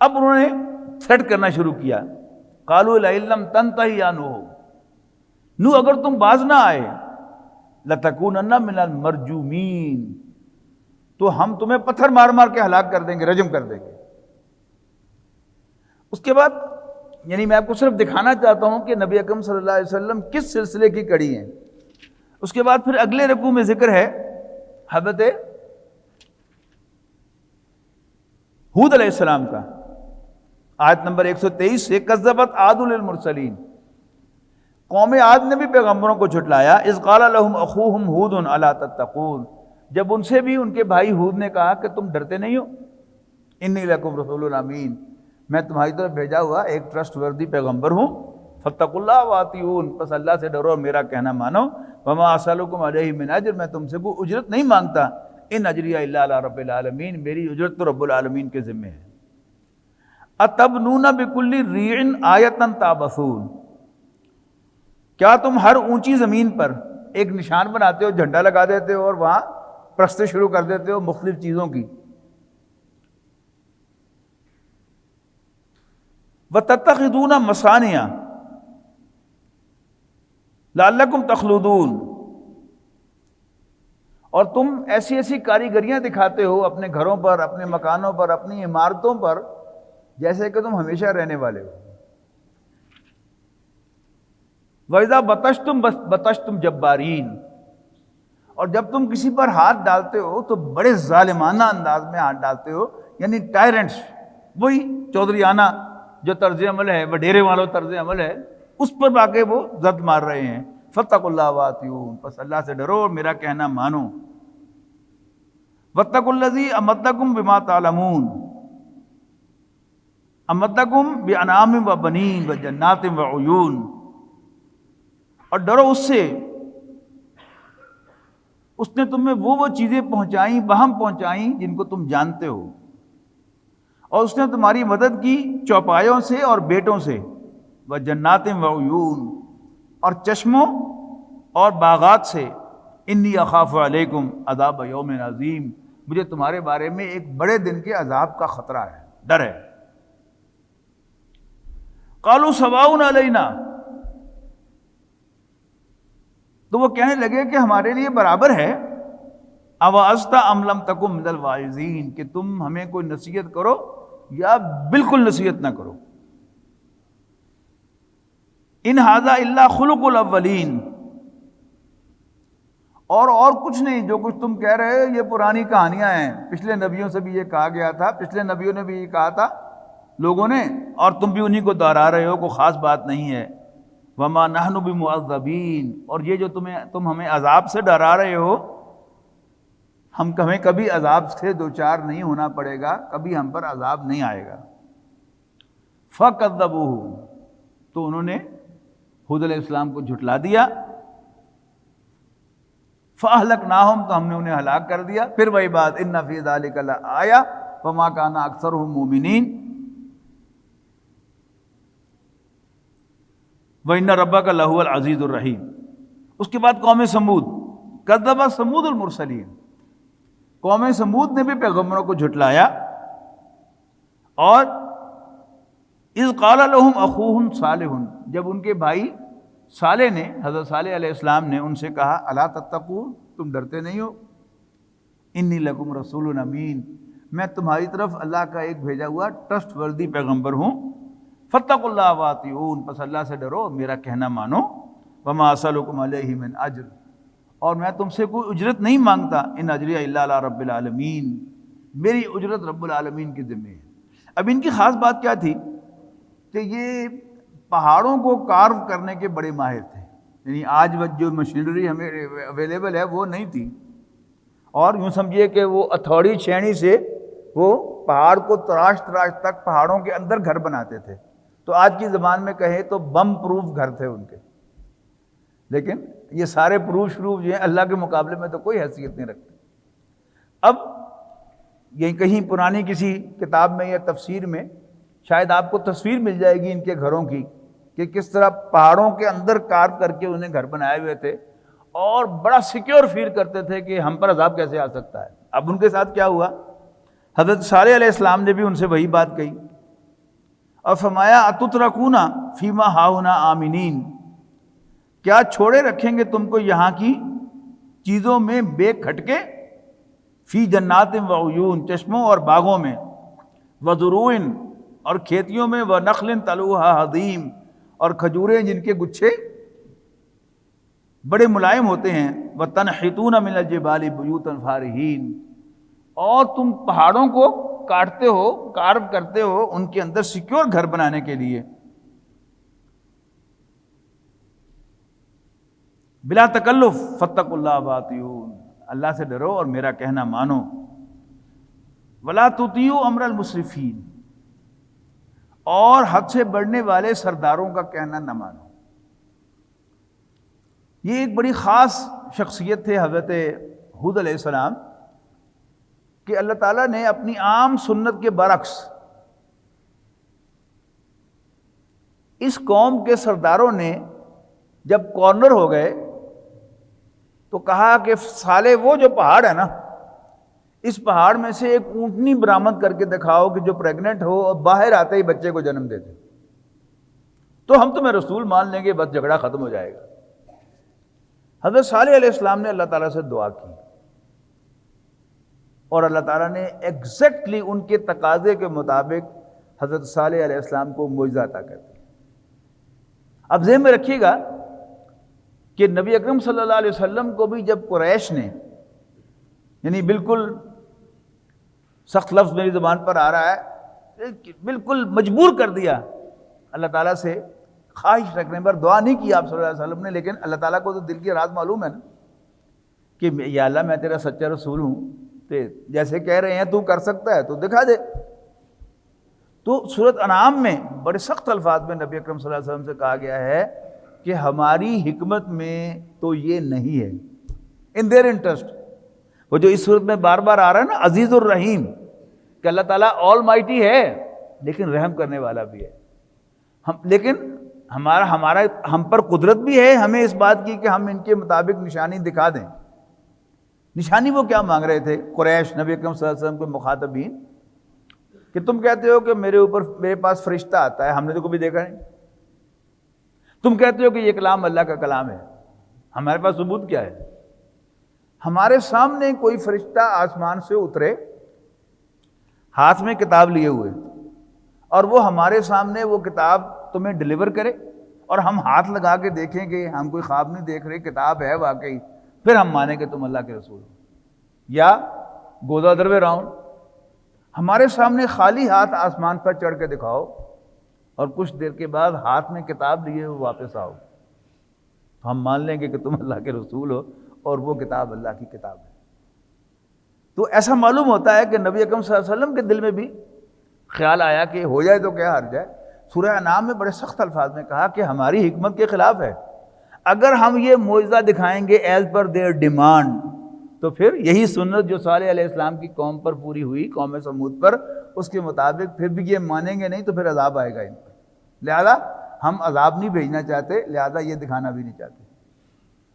اب انہوں نے تھریٹ کرنا شروع کیا، قالوا لئن لم تنتہی یا نوح، اگر تم باز نہ آئے، لتکونن من المرجومین، تو ہم تمہیں پتھر مار مار کے ہلاک کر دیں گے، رجم کر دیں گے۔ اس کے بعد یعنی میں آپ کو صرف دکھانا چاہتا ہوں کہ نبی اکرم صلی اللہ علیہ وسلم کس سلسلے کی کڑی ہیں۔ اس کے بعد پھر اگلے رکوع میں ذکر ہے حضرت ہود علیہ السلام کا، آیت نمبر 123 سے، کذبت عاد للمرسلین، قوم عاد نے بھی پیغمبروں کو جھٹلایا، اذ قال لهم اخوهم ہود الا تتقون، جب ان سے بھی ان کے بھائی ہود نے کہا کہ تم ڈرتے نہیں ہو، انی لکم رسول امین، میں تمہاری طرف بھیجا ہوا ایک ٹرسٹ وردی پیغمبر ہوں، فاتقوا اللہ واطیعون، پس اللہ سے ڈرو اور میرا کہنا مانو، وما اسألکم علیہ من اجر، میں تم سے کوئی اجرت نہیں مانگتا، ان اجریہ الا علی رب العالمین، میری اجرت تو رب العالمین کے ذمہ ہے۔ اتبنون بکل ریع آیۃ تعبثون، کیا تم ہر اونچی زمین پر ایک نشان بناتے ہو، جھنڈا لگا دیتے ہو اور وہاں پرستش شروع کر دیتے ہو مختلف چیزوں کی؟ وَتَتَّخِذُونَ مَصَانِعَ لَعَلَّكُمْ تَخْلُدُونَ، اور تم ایسی ایسی کاریگریاں دکھاتے ہو اپنے گھروں پر، اپنے مکانوں پر، اپنی عمارتوں پر، جیسے کہ تم ہمیشہ رہنے والے ہو۔ وَإِذَا بَطَشْتُمْ بَطَشْتُمْ جَبَّارِينَ، اور جب تم کسی پر ہاتھ ڈالتے ہو تو بڑے ظالمانہ انداز میں ہاتھ ڈالتے ہو، یعنی ٹائرنٹس، وہی چودھریانہ جو طرز عمل ہے، وڈیرے والوں طرز عمل ہے، اس پر واقع وہ زد مار رہے ہیں۔ فاتقوا اللہ واطیعون، پس اللہ سے ڈرو اور میرا کہنا مانو۔ واتقوا الذی امدکم بما تعلمون، امدکم بانعام وبنین وجنات وعیون، اور ڈرو اس سے، اس نے تمہیں وہ چیزیں پہنچائیں، بہم پہنچائیں جن کو تم جانتے ہو، اور اس نے تمہاری مدد کی چوپایوں سے اور بیٹوں سے، وجنات وعیون، اور چشموں اور باغات سے، انی اخاف علیکم عذاب یوم عظیم، مجھے تمہارے بارے میں ایک بڑے دن کے عذاب کا خطرہ ہے، ڈر ہے۔ قالوا سواء علینا، تو وہ کہنے لگے کہ ہمارے لیے برابر ہے، اوعظت ام لم تکن من الواعظین، کہ تم ہمیں کوئی نصیحت کرو یا بالکل نصیحت نہ کرو۔ ان ھذا الا خلق الاولین، اور کچھ نہیں، جو کچھ تم کہہ رہے ہو یہ پرانی کہانیاں ہیں، پچھلے نبیوں سے بھی یہ کہا گیا تھا، پچھلے نبیوں نے بھی یہ کہا تھا لوگوں نے، اور تم بھی انہی کو دہرا رہے ہو، کوئی خاص بات نہیں ہے۔ وما نحن بمعذبین، اور یہ جو تم ہمیں عذاب سے ڈرا رہے ہو، ہمیں کبھی عذاب سے دوچار نہیں ہونا پڑے گا، کبھی ہم پر عذاب نہیں آئے گا۔ فَكَذَّبُوهُ، تو انہوں نے ہود علیہ السلام کو جھٹلا دیا۔ فَأَهْلَكْنَاهُمْ، تو ہم نے انہیں ہلاک کر دیا۔ پھر وہی بات، إِنَّ فِي ذَلِكَ لَآيَةً وَمَا كَانَ أَكْثَرُهُم مُؤْمِنِينَ وَإِنَّ رَبَّكَ لَهُوَ الْعَزِيزُ الرَّحِيمُ۔ اس کے بعد قوم سمود، كَذَّبَتْ ثَمُودُ الْمُرْسَلِينَ، قوم سمود نے بھی پیغمبروں کو جھٹلایا، اور اذ قال لهم اخوهم صالح، جب ان کے بھائی صالح نے، حضرت صالح علیہ السلام نے ان سے کہا الا تتقون، تم ڈرتے نہیں ہو؟ انی لکم رسول امین، میں تمہاری طرف اللہ کا ایک بھیجا ہوا ٹرسٹ وردی پیغمبر ہوں، فاتقوا اللہ واطیعون، پس اللہ سے ڈرو، میرا کہنا مانو، وما اسألکم علیہ من اجر، اور میں تم سے کوئی اجرت نہیں مانگتا، ان اجریہ الا علی رب العالمین، میری اجرت رب العالمین کے ذمہ ہے۔ اب ان کی خاص بات کیا تھی کہ یہ پہاڑوں کو کارو کرنے کے بڑے ماہر تھے، یعنی آج جو مشینری ہمیں اویلیبل ہے وہ نہیں تھی، اور یوں سمجھیے کہ وہ ہتھوڑی چھینی سے وہ پہاڑ کو تراش تک پہاڑوں کے اندر گھر بناتے تھے، تو آج کی زبان میں کہیں تو بم پروف گھر تھے ان کے، لیکن یہ سارے پروف شروف جو ہیں اللہ کے مقابلے میں تو کوئی حیثیت نہیں رکھتے۔ اب یہ کہیں پرانی کسی کتاب میں یا تفسیر میں شاید آپ کو تصویر مل جائے گی ان کے گھروں کی کہ کس طرح پہاڑوں کے اندر کارو کر کے انہیں گھر بنائے ہوئے تھے، اور بڑا سیکیور فیل کرتے تھے کہ ہم پر عذاب کیسے آ سکتا ہے۔ اب ان کے ساتھ کیا ہوا، حضرت صالح علیہ السلام نے بھی ان سے وہی بات کہی اور فرمایا اتترکون فیما ہاہنا آمنین، کیا چھوڑے رکھیں گے تم کو یہاں کی چیزوں میں بے کھٹکے، فی جنات و عیون، چشموں اور باغوں میں، وزروع اور کھیتیوں میں، ونخل طلعها حضیم اور کھجوریں جن کے گچھے بڑے ملائم ہوتے ہیں، وتنحتون من الجبال بیوتا فارہین، اور تم پہاڑوں کو کاٹتے ہو، کارو کرتے ہو ان کے اندر سیکیور گھر بنانے کے لیے، بلا تکلف، فاتقوا اللہ واطیعون، اللہ سے ڈرو اور میرا کہنا مانو، ولا تطیعوا امر المسرفین، اور حد سے بڑھنے والے سرداروں کا کہنا نہ مانو۔ یہ ایک بڑی خاص شخصیت تھے حضرت ہود علیہ السلام کہ اللہ تعالیٰ نے اپنی عام سنت کے برعکس اس قوم کے سرداروں نے جب کارنر ہو گئے تو کہا کہ سالے وہ جو پہاڑ ہے نا، اس پہاڑ میں سے ایک اونٹنی برآمد کر کے دکھاؤ کہ جو پریگننٹ ہو اور باہر آتے ہی بچے کو جنم دے دے، تو ہم تمہیں رسول مان لیں گے، بس جھگڑا ختم ہو جائے گا۔ حضرت صالح علیہ السلام نے اللہ تعالیٰ سے دعا کی اور اللہ تعالیٰ نے ایگزیکٹلی ان کے تقاضے کے مطابق حضرت صالح علیہ السلام کو معجزہ عطا کر دیا۔ اب ذہن میں رکھیے گا کہ نبی اکرم صلی اللہ علیہ وسلم کو بھی جب قریش نے، یعنی بالکل سخت لفظ میری زبان پر آ رہا ہے، بالکل مجبور کر دیا اللہ تعالیٰ سے خواہش رکھنے پر، دعا نہیں کی آپ صلی اللہ علیہ وسلم نے، لیکن اللہ تعالیٰ کو تو دل کی راز معلوم ہے نا کہ یا اللہ میں تیرا سچا رسول ہوں، تو جیسے کہہ رہے ہیں تو کر سکتا ہے تو دکھا دے۔ تو سورۃ انعام میں بڑے سخت الفاظ میں نبی اکرم صلی اللہ علیہ وسلم سے کہا گیا ہے کہ ہماری حکمت میں تو یہ نہیں ہے، ان دیر انٹرسٹ، وہ جو اس صورت میں بار بار آ رہا ہے نا عزیز الرحیم، کہ اللہ تعالیٰ آل مائٹی ہے لیکن رحم کرنے والا بھی ہے، لیکن ہم پر قدرت بھی ہے ہمیں اس بات کی کہ ہم ان کے مطابق نشانی دکھا دیں۔ نشانی وہ کیا مانگ رہے تھے قریش نبی اکرم صلی اللہ علیہ وسلم کے مخاطبین، کہ تم کہتے ہو کہ میرے پاس فرشتہ آتا ہے، ہم نے تو کبھی دیکھا نہیں، تم کہتے ہو کہ یہ کلام اللہ کا کلام ہے، ہمارے پاس ثبوت کیا ہے؟ ہمارے سامنے کوئی فرشتہ آسمان سے اترے ہاتھ میں کتاب لیے ہوئے اور وہ ہمارے سامنے وہ کتاب تمہیں ڈلیور کرے اور ہم ہاتھ لگا کے دیکھیں کہ ہم کوئی خواب نہیں دیکھ رہے، کتاب ہے واقعی، پھر ہم مانیں کہ تم اللہ کے رسول ہو۔ یا گو دا ادر وے راؤنڈ، ہمارے سامنے خالی ہاتھ آسمان پر چڑھ کے دکھاؤ اور کچھ دیر کے بعد ہاتھ میں کتاب لیے ہوئے واپس آؤ، تو ہم مان لیں گے کہ تم اللہ کے رسول ہو اور وہ کتاب اللہ کی کتاب ہے۔ تو ایسا معلوم ہوتا ہے کہ نبی اکرم صلی اللہ علیہ وسلم کے دل میں بھی خیال آیا کہ ہو جائے تو کیا حرج ہے۔ سورہ انعام میں بڑے سخت الفاظ میں کہا کہ ہماری حکمت کے خلاف ہے، اگر ہم یہ معجزہ دکھائیں گے ایز پر دیئر ڈیمانڈ تو پھر یہی سنت جو صالح علیہ السلام کی قوم پر پوری ہوئی، قوم سمود پر، اس کے مطابق پھر بھی یہ مانیں گے نہیں تو پھر عذاب آئے گا ان پر، لہذا ہم عذاب نہیں بھیجنا چاہتے، لہذا یہ دکھانا بھی نہیں چاہتے۔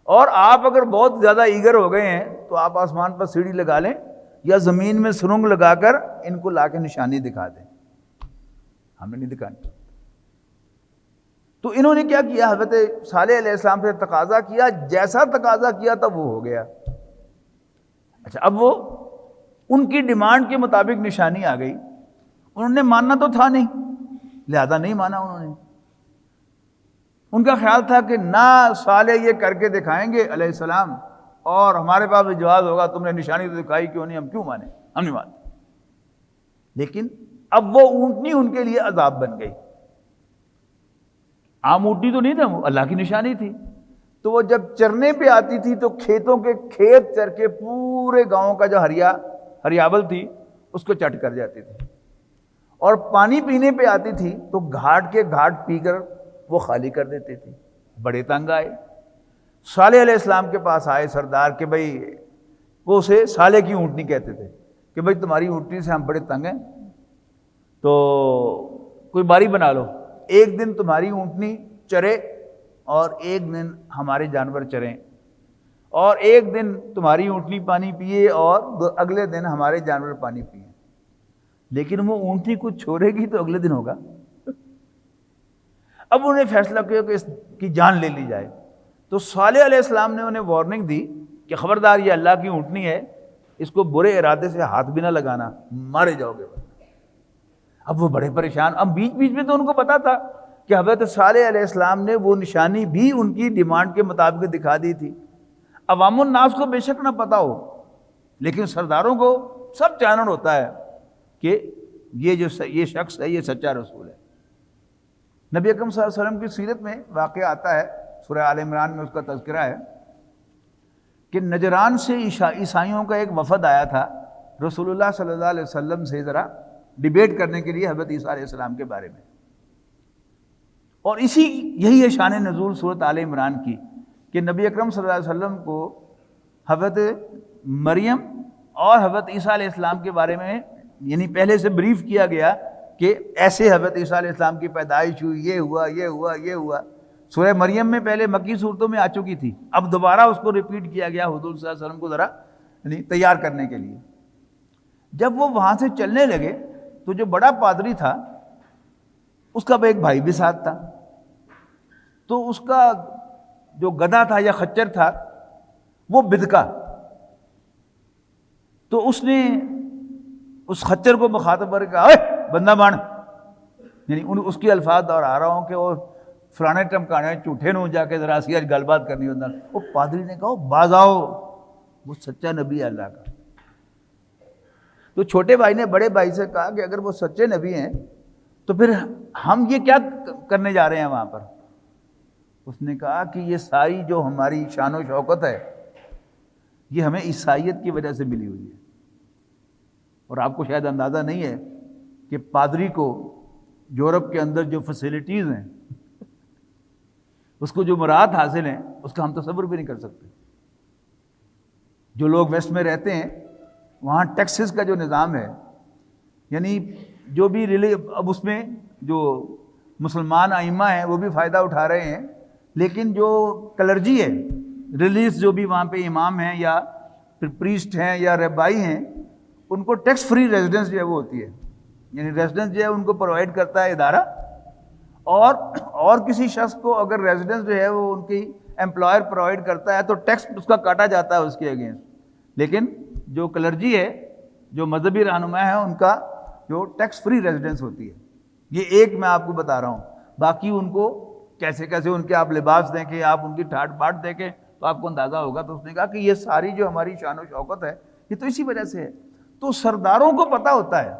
اور آپ اگر بہت زیادہ ایگر ہو گئے ہیں تو آپ آسمان پر سیڑھی لگا لیں یا زمین میں سرنگ لگا کر ان کو لا کے نشانی دکھا دیں، ہمیں نہیں دکھانی۔ تو تو انہوں نے کیا کیا، حضرت صالح علیہ السلام سے تقاضا کیا، جیسا تقاضا کیا تھا وہ ہو گیا۔ اچھا، اب وہ ان کی ڈیمانڈ کے مطابق نشانی آ گئی، انہوں نے ماننا تو تھا نہیں، لہذا نہیں مانا انہوں نے۔ ان کا خیال تھا کہ نہ صالح یہ کر کے دکھائیں گے علیہ السلام اور ہمارے پاس بھی جواز ہوگا، تم نے نشانی تو دکھائی کیوں نہیں، ہم کیوں مانیں، ہم نہیں مانتے۔ لیکن اب وہ اونٹنی ان کے لیے عذاب بن گئی۔ عام اونٹنی تو نہیں تھا، وہ اللہ کی نشانی تھی۔ تو وہ جب چرنے پہ آتی تھی تو کھیتوں کے کھیت چر کے پورے گاؤں کا جو ہریابل تھی اس کو چٹ کر جاتی تھی، اور پانی پینے پہ آتی تھی تو گھاٹ کے گھاٹ پی کر وہ خالی کر دیتے تھے۔ بڑے تنگ آئے، صالح علیہ السلام کے پاس آئے سردار کہ بھائی، وہ اسے صالح کی اونٹنی کہتے تھے کہ بھائی تمہاری اونٹنی سے ہم بڑے تنگ ہیں، تو کوئی باری بنا لو، ایک دن تمہاری اونٹنی چرے اور ایک دن ہمارے جانور چریں، اور ایک دن تمہاری اونٹنی پانی پیے اور اگلے دن ہمارے جانور پانی پیے۔ لیکن وہ اونٹنی کچھ چھوڑے گی تو اگلے دن ہوگا۔ اب انہیں فیصلہ کیا کہ اس کی جان لے لی جائے۔ تو صالح علیہ السلام نے انہیں وارننگ دی کہ خبردار، یہ اللہ کی اونٹنی ہے، اس کو برے ارادے سے ہاتھ بھی نہ لگانا، مارے جاؤ گے۔ اب وہ بڑے پریشان، اب بیچ بیچ میں تو ان کو پتا تھا کہ حضرت صالح علیہ السلام نے وہ نشانی بھی ان کی ڈیمانڈ کے مطابق دکھا دی تھی۔ عوام الناس کو بے شک نہ پتا ہو، لیکن سرداروں کو سب چانن ہوتا ہے کہ یہ شخص ہے، یہ سچا رسول ہے۔ نبی اکرم صلی اللہ علیہ وسلم کی سیرت میں واقعہ آتا ہے، سورہ آل عمران میں اس کا تذکرہ ہے کہ نجران سے عیسائیوں کا ایک وفد آیا تھا رسول اللہ صلی اللہ علیہ وسلم سے ذرا ڈیبیٹ کرنے کے لیے حضرت عیسیٰ علیہ السلام کے بارے میں، اور یہی ہے شان نزول سورۃ آل عمران کی کہ نبی اکرم صلی اللہ علیہ وسلم کو حضرت مریم اور حضرت عیسیٰ علیہ السلام کے بارے میں یعنی پہلے سے بریف کیا گیا کہ ایسے حضرت عیسیٰ علیہ السلام کی پیدائش ہوئی، یہ ہوا، یہ ہوا، یہ ہوا۔ سورہ مریم میں پہلے مکی صورتوں میں آ چکی تھی، اب دوبارہ اس کو ریپیٹ کیا گیا حضور صلی اللہ علیہ وسلم کو ذرا تیار کرنے کے لیے۔ جب وہ وہاں سے چلنے لگے تو جو بڑا پادری تھا اس کا ایک بھائی بھی ساتھ تھا، تو اس کا جو گدھا تھا یا خچر تھا وہ بدکا، تو اس نے اس خچر کو مخاطب کر کے کہا، اے بندہ مان، یعنی اس کی الفاظ دہرا رہا ہوں کہ وہ فلانے ٹمکانے جھوٹے نو جا کے ذرا سی آج گل بات کرنی ہوتا۔ وہ پادری نے کہا باز آؤ، وہ سچا نبی ہے اللہ کا۔ تو چھوٹے بھائی نے بڑے بھائی سے کہا کہ اگر وہ سچے نبی ہیں تو پھر ہم یہ کیا کرنے جا رہے ہیں وہاں پر؟ اس نے کہا کہ یہ ساری جو ہماری شان و شوکت ہے یہ ہمیں عیسائیت کی وجہ سے ملی ہوئی ہے، اور آپ کو شاید اندازہ نہیں ہے کہ پادری کو یورپ کے اندر جو فیسلٹیز ہیں، اس کو جو مراد حاصل ہیں، اس کا ہم تصور بھی نہیں کر سکتے۔ جو لوگ ویسٹ میں رہتے ہیں وہاں ٹیکسز کا جو نظام ہے، یعنی جو بھی اب اس میں جو مسلمان ائمہ ہیں وہ بھی فائدہ اٹھا رہے ہیں، لیکن جو کلرجی ہے، ریلیجس جو بھی وہاں پہ امام ہیں یا پریسٹ ہیں یا ربائی ہیں، ان کو ٹیکس فری ریزیڈنس جو ہے وہ ہوتی ہے، یعنی ریزیڈنس جو ہے ان کو پرووائڈ کرتا ہے ادارہ، اور کسی شخص کو اگر ریزیڈنس جو ہے وہ ان کی امپلائر پرووائڈ کرتا ہے تو ٹیکس اس کا کاٹا جاتا ہے اس کے اگینسٹ۔ لیکن جو کلرجی ہے، جو مذہبی رہنما ہے، ان کا جو ٹیکس فری ریزیڈنس ہوتی ہے۔ یہ ایک میں آپ کو بتا رہا ہوں، باقی ان کو کیسے کیسے ان کے آپ لباس دیکھیں، آپ ان کی ٹھاٹ باٹ دیکھیں تو آپ کو اندازہ ہوگا۔ تو اس نے کہا کہ یہ ساری جو ہماری شان و شوکت ہے یہ تو اسی وجہ سے ہے۔ تو سرداروں کو پتہ ہوتا ہے،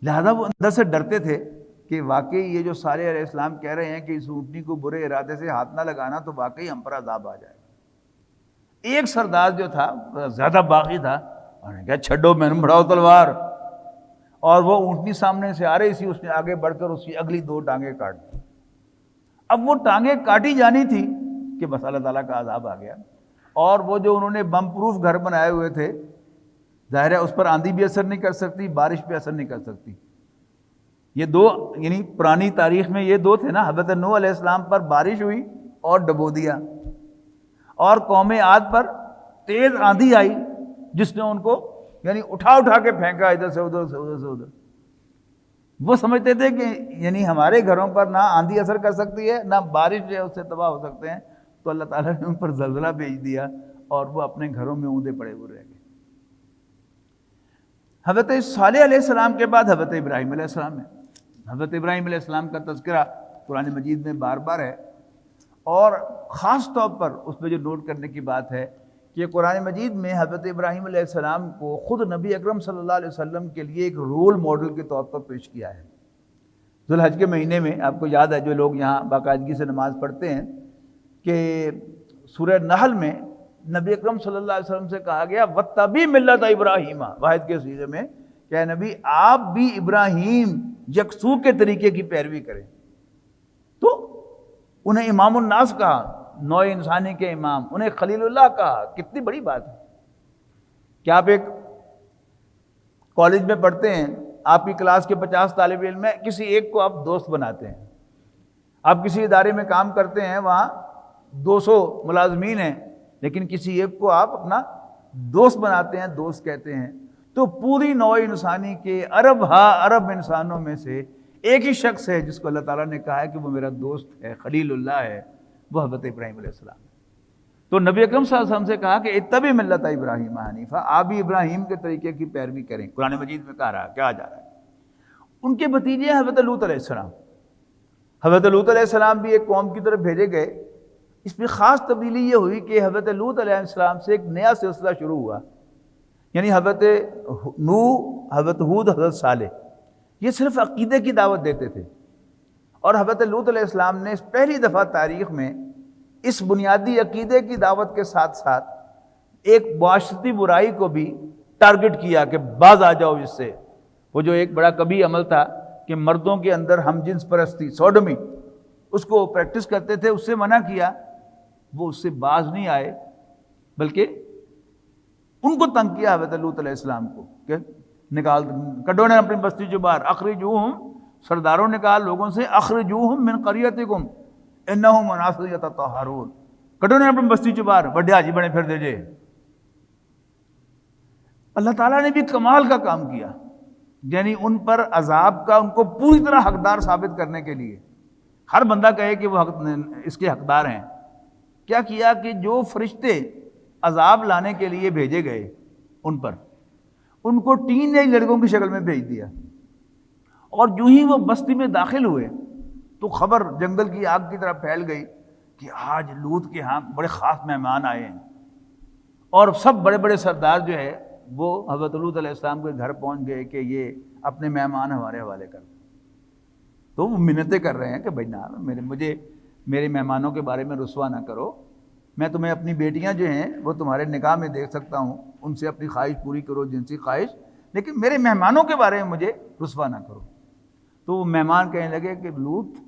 لہذا وہ اندر سے ڈرتے تھے کہ واقعی یہ جو صالح علیہ السلام کہہ رہے ہیں کہ اس اونٹنی کو برے ارادے سے ہاتھ نہ لگانا، تو واقعی ہم پر عذاب آ جائے گا۔ ایک سردار جو تھا زیادہ باغی تھا، انہوں نے کہا چھڈو، میں نے بڑھاؤ تلوار، اور وہ اونٹنی سامنے سے آ رہی تھی، اس نے آگے بڑھ کر اس کی اگلی 2 ٹانگیں کاٹ دی۔ اب وہ ٹانگیں کاٹی جانی تھی کہ بس اللہ تعالیٰ کا عذاب آ گیا۔ اور وہ جو انہوں نے بم پروف گھر بنائے ہوئے تھے، ظاہر ہے اس پر آندھی بھی اثر نہیں کر سکتی، بارش بھی اثر نہیں کر سکتی۔ یہ 2 یعنی پرانی تاریخ میں یہ 2 تھے نا، حضرت نوح علیہ السلام پر بارش ہوئی اور ڈبو دیا، اور قوم عاد پر تیز آندھی آئی جس نے ان کو یعنی اٹھا کے پھینکا ادھر سے ادھر سے ادھر سے ادھر۔ وہ سمجھتے تھے کہ یعنی ہمارے گھروں پر نہ آندھی اثر کر سکتی ہے، نہ بارش جو ہے اس سے تباہ ہو سکتے ہیں، تو اللہ تعالیٰ نے ان پر زلزلہ بھیج دیا اور وہ اپنے گھروں میں اوندے پڑے ہوئے رہ گئے۔ حضرت صالح علیہ السلام کے بعد حضرت ابراہیم علیہ السلام ہے۔ حضرت ابراہیم علیہ السلام کا تذکرہ قرآن مجید میں بار بار ہے، اور خاص طور پر اس میں جو نوٹ کرنے کی بات ہے کہ قرآن مجید میں حضرت ابراہیم علیہ السلام کو خود نبی اکرم صلی اللہ علیہ وسلم کے لیے ایک رول ماڈل کے طور پر پیش کیا ہے۔ ذو الحج کے مہینے میں آپ کو یاد ہے، جو لوگ یہاں باقاعدگی سے نماز پڑھتے ہیں، کہ سورہ نحل میں نبی اکرم صلی اللہ علیہ وسلم سے کہا گیا وَاتَّبِعْ مِلَّتَ ابراہیم، واحد کے صیغے میں، کہ اے نبی آپ بھی ابراہیم یکسو کے طریقے کی پیروی کریں۔ تو انہیں امام الناس کہا، نوع انسانی کے امام، انہیں خلیل اللہ کہا۔ کتنی بڑی بات ہے کہ آپ ایک کالج میں پڑھتے ہیں، آپ کی کلاس کے 50 طالب علم ہیں، کسی ایک کو آپ دوست بناتے ہیں۔ آپ کسی ادارے میں کام کرتے ہیں، وہاں 200 ملازمین ہیں، لیکن کسی ایک کو آپ اپنا دوست بناتے ہیں، دوست کہتے ہیں۔ تو پوری نوع انسانی کے ارب انسانوں میں سے ایک ہی شخص ہے جس کو اللہ تعالیٰ نے کہا ہے کہ وہ میرا دوست ہے، خلیل اللہ ہے، وہ حضرت ابراہیم علیہ السلام ہے۔ تو نبی اکرم صلی اللہ علیہ وسلم سے کہا کہ اتبع ملت ابراہیم حنیفہ، آپ بھی ابراہیم کے طریقے کی پیروی کریں۔ قرآن مجید میں کہا رہا کیا جا رہا ہے؟ ان کے بھتیجے حضرت لوط علیہ السلام۔ حضرت لوط علیہ السلام بھی ایک قوم کی طرف بھیجے گئے۔ اس میں خاص تبدیلی یہ ہوئی کہ حضرت لوط علیہ السلام سے ایک نیا سلسلہ شروع ہوا، یعنی حضرت نوح، حضرت ہود، حضرت صالح، یہ صرف عقیدے کی دعوت دیتے تھے، اور حضرت لوط علیہ السلام نے پہلی دفعہ تاریخ میں اس بنیادی عقیدے کی دعوت کے ساتھ ساتھ ایک معاشرتی برائی کو بھی ٹارگٹ کیا کہ باز آ جاؤ اس سے۔ وہ جو ایک بڑا کبھی عمل تھا کہ مردوں کے اندر ہم جنس پرستی، سوڈمی، اس کو پریکٹس کرتے تھے، اس سے منع کیا۔ وہ اس سے باز نہیں آئے، بلکہ ان کو تنگ کیا حضرت لوط علیہ السلام کو کہ نکال کڈو نے اپنی بستی جو باہر، اخرجوہم، سرداروں نے کہا لوگوں سے اخرجوہم من قریتکم انہم اناس یتطہرون، کڈو نے اپنی بستی جو باہر، بڑے حاجی بنے پھر دے جے۔ اللہ تعالیٰ نے بھی کمال کا کام کیا، یعنی ان پر عذاب کا ان کو پوری طرح حقدار ثابت کرنے کے لیے، ہر بندہ کہے کہ وہ اس کے حقدار ہیں، کیا کیا کہ جو فرشتے عذاب لانے کے لیے بھیجے گئے ان پر، ان کو ٹین ایج لڑکوں کی شکل میں بھیج دیا، اور جو ہی وہ بستی میں داخل ہوئے تو خبر جنگل کی آگ کی طرح پھیل گئی کہ آج لوط کے ہاں بڑے خاص مہمان آئے ہیں، اور سب بڑے بڑے سردار جو ہے وہ حضرت لوط علیہ السلام کے گھر پہنچ گئے کہ یہ اپنے مہمان ہمارے حوالے کر دیں۔ تو وہ منتیں کر رہے ہیں کہ بھائی نہ مجھے میرے مہمانوں کے بارے میں رسوا نہ کرو، میں تمہیں اپنی بیٹیاں جو ہیں وہ تمہارے نکاح میں دیکھ سکتا ہوں، ان سے اپنی خواہش پوری کرو، جنسی خواہش، لیکن میرے مہمانوں کے بارے میں مجھے رسوا نہ کرو۔ تو وہ مہمان کہنے لگے کہ لوط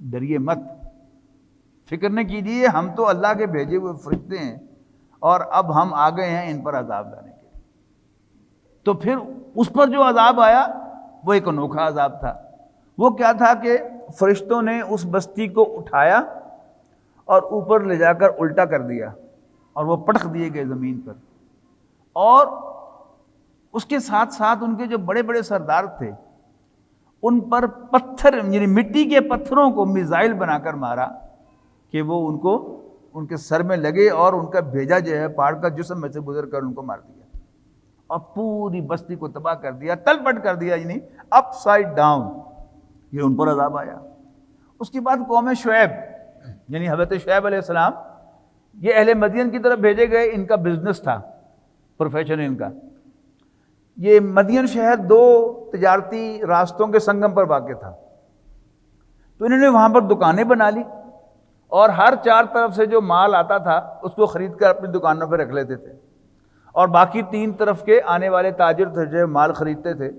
ڈریے مت، فکر نہ کیجیے، ہم تو اللہ کے بھیجے ہوئے فرشتے ہیں، اور اب ہم آ گئے ہیں ان پر عذاب لانے کے لیے۔ تو پھر اس پر جو عذاب آیا وہ ایک انوکھا عذاب تھا۔ وہ کیا تھا کہ فرشتوں نے اس بستی کو اٹھایا اور اوپر لے جا کر الٹا کر دیا، اور وہ پٹک دیے گئے زمین پر، اور اس کے ساتھ ساتھ ان کے جو بڑے بڑے سردار تھے ان پر پتھر، یعنی مٹی کے پتھروں کو میزائل بنا کر مارا کہ وہ ان کو ان کے سر میں لگے، اور ان کا بھیجا جو ہے پہاڑ کا جسم میں سے گزر کر ان کو مار دیا، اور پوری بستی کو تباہ کر دیا، تل پٹ کر دیا، یعنی اپ سائڈ ڈاؤن۔ یہ ان پر عذاب آیا۔ اس کے بعد قوم شعیب، یعنی حضرت شعیب علیہ السلام، یہ اہل مدین کی طرف بھیجے گئے، ان کا بزنس تھا، پروفیشن ان کا۔ یہ مدین شہر دو تجارتی راستوں کے سنگم پر واقع تھا، تو انہوں نے وہاں پر دکانیں بنا لی، اور ہر چار طرف سے جو مال آتا تھا اس کو خرید کر اپنی دکانوں پہ رکھ لیتے تھے، اور باقی تین طرف کے آنے والے تاجر تھے جو مال خریدتے تھے،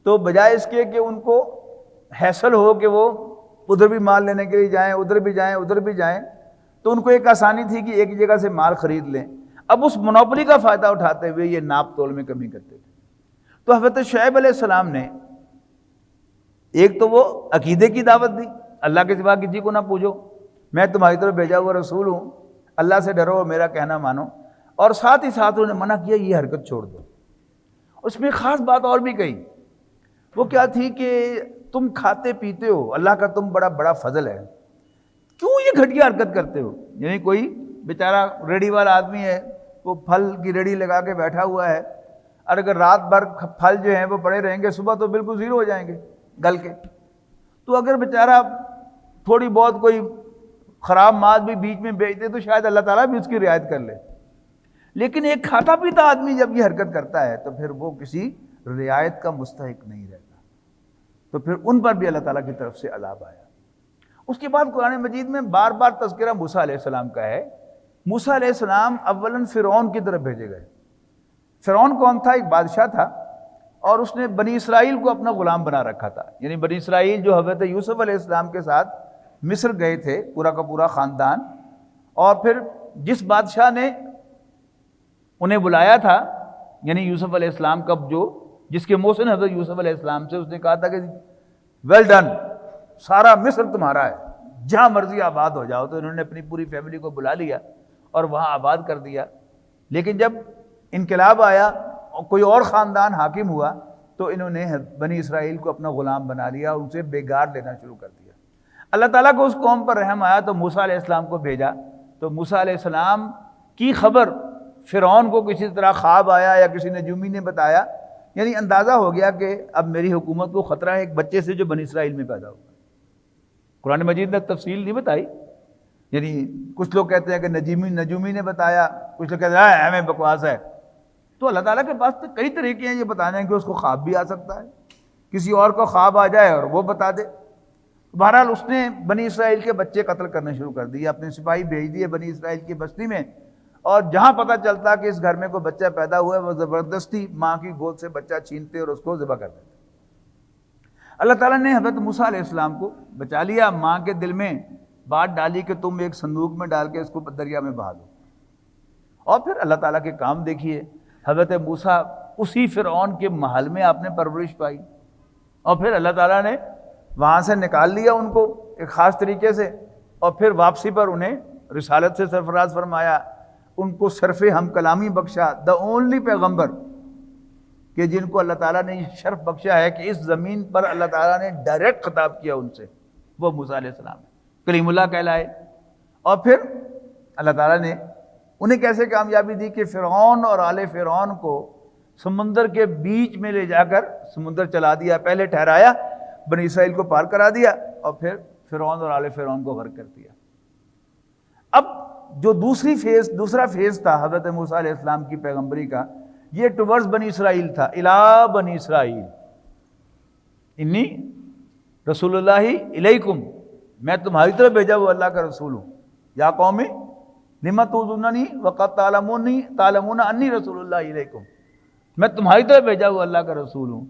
تو بجائے اس کے کہ ان کو حیصل ہو کہ وہ ادھر بھی مال لینے کے لیے جائیں، ادھر بھی جائیں، ادھر بھی جائیں، تو ان کو ایک آسانی تھی کہ ایک جگہ سے مال خرید لیں۔ اب اس منوپلی کا فائدہ اٹھاتے ہوئے یہ ناپ تول میں کمی کرتے تھے۔ تو حضرت شعیب علیہ السلام نے ایک تو وہ عقیدے کی دعوت دی، اللہ کے سوا کسی کو نہ پوجو، میں تمہاری طرف بھیجا ہوا رسول ہوں، اللہ سے ڈرو اور میرا کہنا مانو، اور ساتھ ہی ساتھ انہوں نے منع کیا یہ حرکت چھوڑ دو۔ اس میں خاص بات اور بھی کہی، وہ کیا تھی کہ تم کھاتے پیتے ہو، اللہ کا تم بڑا بڑا فضل ہے، کیوں یہ گھٹیا حرکت کرتے ہو؟ یعنی کوئی بیچارہ ریڑھی والا آدمی ہے، وہ پھل کی ریڑھی لگا کے بیٹھا ہوا ہے، اور اگر رات بھر پھل جو ہیں وہ پڑے رہیں گے، صبح تو بالکل زیرو ہو جائیں گے گل کے. تو اگر بیچارہ تھوڑی بہت کوئی خراب مال بھی بیچ میں بیچ دے تو شاید اللہ تعالیٰ بھی اس کی رعایت کر لے. لیکن ایک کھاتا پیتا آدمی جب یہ حرکت کرتا ہے تو پھر وہ کسی رعایت کا مستحق نہیں رہتا. تو پھر ان پر بھی اللہ تعالیٰ کی طرف سے عذاب آیا. اس کے بعد قرآن مجید میں بار بار تذکرہ موسیٰ علیہ السلام کا ہے. موسیٰ علیہ السلام اولاً فرعون کی طرف بھیجے گئے. فرعون کون تھا؟ ایک بادشاہ تھا، اور اس نے بنی اسرائیل کو اپنا غلام بنا رکھا تھا. یعنی بنی اسرائیل جو حضرت یوسف علیہ السلام کے ساتھ مصر گئے تھے، پورا کا پورا خاندان، اور پھر جس بادشاہ نے انہیں بلایا تھا، یعنی یوسف علیہ السلام کا جس کے محسن حضرت یوسف علیہ السلام سے اس نے کہا تھا کہ ویل ڈن، سارا مصر تمہارا ہے، جہاں مرضی آباد ہو جاؤ. تو انہوں نے اپنی پوری فیملی کو بلا لیا اور وہاں آباد کر دیا. لیکن جب انقلاب آیا اور کوئی اور خاندان حاکم ہوا تو انہوں نے بنی اسرائیل کو اپنا غلام بنا لیا اور ان سے بیگار لینا شروع کر دیا. اللہ تعالیٰ کو اس قوم پر رحم آیا تو موسیٰ علیہ السلام کو بھیجا. تو موسیٰ علیہ السلام کی خبر فرعون کو کسی طرح خواب آیا یا کسی نجومی نے بتایا، یعنی اندازہ ہو گیا کہ اب میری حکومت کو خطرہ ہے ایک بچے سے جو بنی اسرائیل میں پیدا ہوا. قرآن مجید نے تفصیل نہیں بتائی، یعنی کچھ لوگ کہتے ہیں کہ نجومی نے بتایا، کچھ لوگ کہتے ہیں ہمیں بکواس ہے. تو اللہ تعالیٰ کے پاس تو کئی طریقے ہیں یہ بتانے کہ اس کو خواب بھی آ سکتا ہے، کسی اور کو خواب آ جائے اور وہ بتا دے. بہرحال اس نے بنی اسرائیل کے بچے قتل کرنے شروع کر دیے، اپنے سپاہی بھیج دیے بنی اسرائیل کی بستی میں، اور جہاں پتہ چلتا کہ اس گھر میں کوئی بچہ پیدا ہوا ہے وہ زبردستی ماں کی گود سے بچہ چھینتے اور اس کو ذبح کر دیتے. اللہ تعالیٰ نے حضرت موسیٰ علیہ السلام کو بچا لیا. ماں کے دل میں بات ڈالی کہ تم ایک صندوق میں ڈال کے اس کو دریا میں بہا دو. اور پھر اللہ تعالیٰ کے کام دیکھیے. حضرت موسیٰ اسی فرعون کے محل میں آپ نے پرورش پائی، اور پھر اللہ تعالیٰ نے وہاں سے نکال لیا ان کو ایک خاص طریقے سے، اور پھر واپسی پر انہیں رسالت سے سرفراز فرمایا، ان کو صرف ہم کلامی بخشا. دا اونلی پیغمبر کہ جن کو اللہ تعالیٰ نے یہ شرف بخشا ہے کہ اس زمین پر اللہ تعالیٰ نے ڈائریکٹ خطاب کیا ان سے، وہ موسیٰ علیہ السلام کلیم اللہ کہلائے. اور پھر اللہ تعالیٰ نے انہیں کیسے کامیابی دی کہ فرعون اور آل فرعون کو سمندر کے بیچ میں لے جا کر سمندر چلا دیا. پہلے ٹھہرایا، بنی اسرائیل کو پار کرا دیا، اور پھر فرعون اور آل فرعون کو غرق کر دیا. اب جو دوسرا فیز تھا حضرت موسیٰ علیہ السلام کی پیغمبری کا، یہ ٹورز بنی اسرائیل تھا. الا بنی اسرائیل انی رسول اللہ الیکم، میں تمہاری طرف بھیجا ہوا اللہ کا رسول ہوں. یا قوم لما تؤذوننی وقد تعلمون انی رسول اللہ الیکم، میں تمہاری طرف بھیجا ہوا اللہ کا رسول ہوں.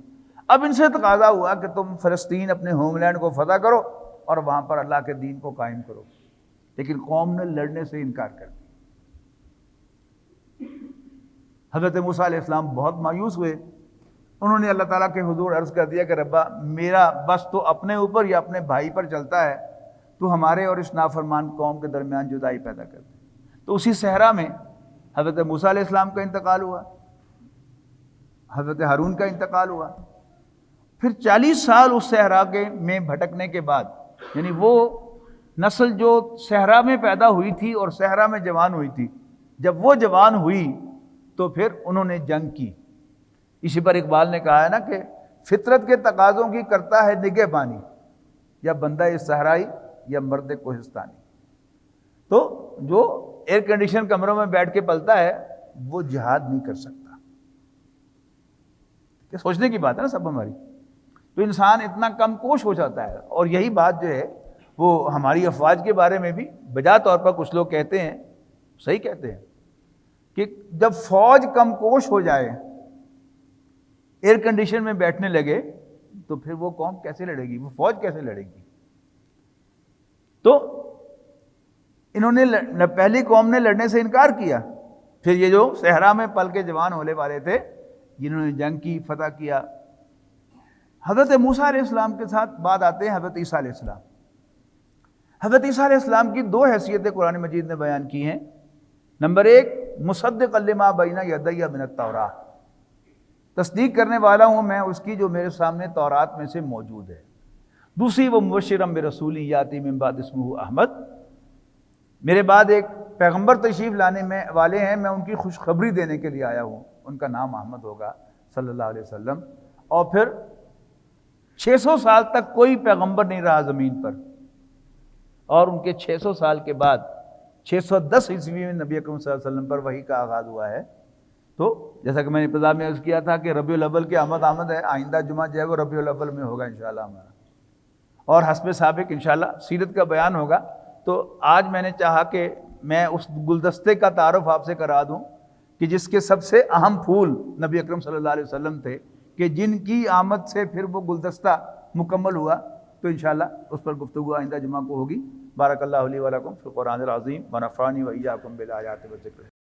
اب ان سے تقاضا ہوا کہ تم فلسطین اپنے ہوم لینڈ کو فتح کرو اور وہاں پر اللہ کے دین کو قائم کرو. لیکن قوم نے لڑنے سے انکار کر دیا. حضرت موسیٰ علیہ السلام بہت مایوس ہوئے. انہوں نے اللہ تعالیٰ کے حضور عرض کر دیا کہ ربا، میرا بس تو اپنے اوپر یا اپنے بھائی پر چلتا ہے، تو ہمارے اور اس نافرمان قوم کے درمیان جدائی پیدا کر دے. تو اسی صحرا میں حضرت موسیٰ علیہ السلام کا انتقال ہوا، حضرت ہارون کا انتقال ہوا. پھر 40 سال اس صحرا میں بھٹکنے کے بعد، یعنی وہ نسل جو صحرا میں پیدا ہوئی تھی اور صحرا میں جوان ہوئی تھی، جب وہ جوان ہوئی تو پھر انہوں نے جنگ کی. اسی پر اقبال نے کہا ہے نا کہ فطرت کے تقاضوں کی کرتا ہے نگہ بانی، یا بندہ صحرائی یا مرد کوہستانی. تو جو ایئر کنڈیشن کمروں میں بیٹھ کے پلتا ہے وہ جہاد نہیں کر سکتا. یہ سوچنے کی بات ہے نا سب ہماری. تو انسان اتنا کم کوش ہو جاتا ہے. اور یہی بات جو ہے وہ ہماری افواج کے بارے میں بھی بجا طور پر کچھ لوگ کہتے ہیں، صحیح کہتے ہیں، کہ جب فوج کم کوش ہو جائے، ایئر کنڈیشن میں بیٹھنے لگے، تو پھر وہ قوم کیسے لڑے گی، وہ فوج کیسے لڑے گی. تو انہوں نے پہلی قوم نے لڑنے سے انکار کیا. پھر یہ جو صحرا میں پل کے جوان ہونے والے تھے، جنہوں نے جنگ کی، فتح کیا. حضرت موسیٰ علیہ السلام کے ساتھ بعد آتے ہیں حضرت عیسیٰ علیہ السلام. حضرت عیسیٰ علیہ السلام کی 2 حیثیتیں قرآن مجید نے بیان کی ہیں. نمبر 1، مصدق لما بین یدی من التوراۃ، تصدیق کرنے والا ہوں میں اس کی جو میرے سامنے تورات میں سے موجود ہے۔ دوسری وہ مبشرم برسول یاتی من بعد اسمہ احمد، میرے بعد ایک پیغمبر تشریف لانے میں والے ہیں، میں ان کی خوشخبری دینے کے لیے آیا ہوں، ان کا نام احمد ہوگا صلی اللہ علیہ وسلم۔ اور پھر 600 سال تک کوئی پیغمبر نہیں رہا زمین پر، اور ان کے 600 سال کے بعد 610 عیسوی میں نبی اکرم صلی اللہ علیہ وسلم پر وحی کا آغاز ہوا ہے۔ تو جیسا کہ میں نے ابتدا میں عرض کیا تھا کہ ربیع الاول کے آمد ہے، آئندہ جمعہ جو ہے وہ ربیع الاول میں ہوگا انشاءاللہ ہمارا، اور حسب سابق انشاءاللہ سیرت کا بیان ہوگا۔ تو آج میں نے چاہا کہ میں اس گلدستے کا تعارف آپ سے کرا دوں کہ جس کے سب سے اہم پھول نبی اکرم صلی اللہ علیہ وسلم تھے، کہ جن کی آمد سے پھر وہ گلدستہ مکمل ہوا۔ تو انشاءاللہ اس پر گفتگو آئندہ جمعہ کو ہوگی۔ بارک اللہ لی و لکم فی القرآن العظیم ونفعنی و ایاکم بالآیات والذکر۔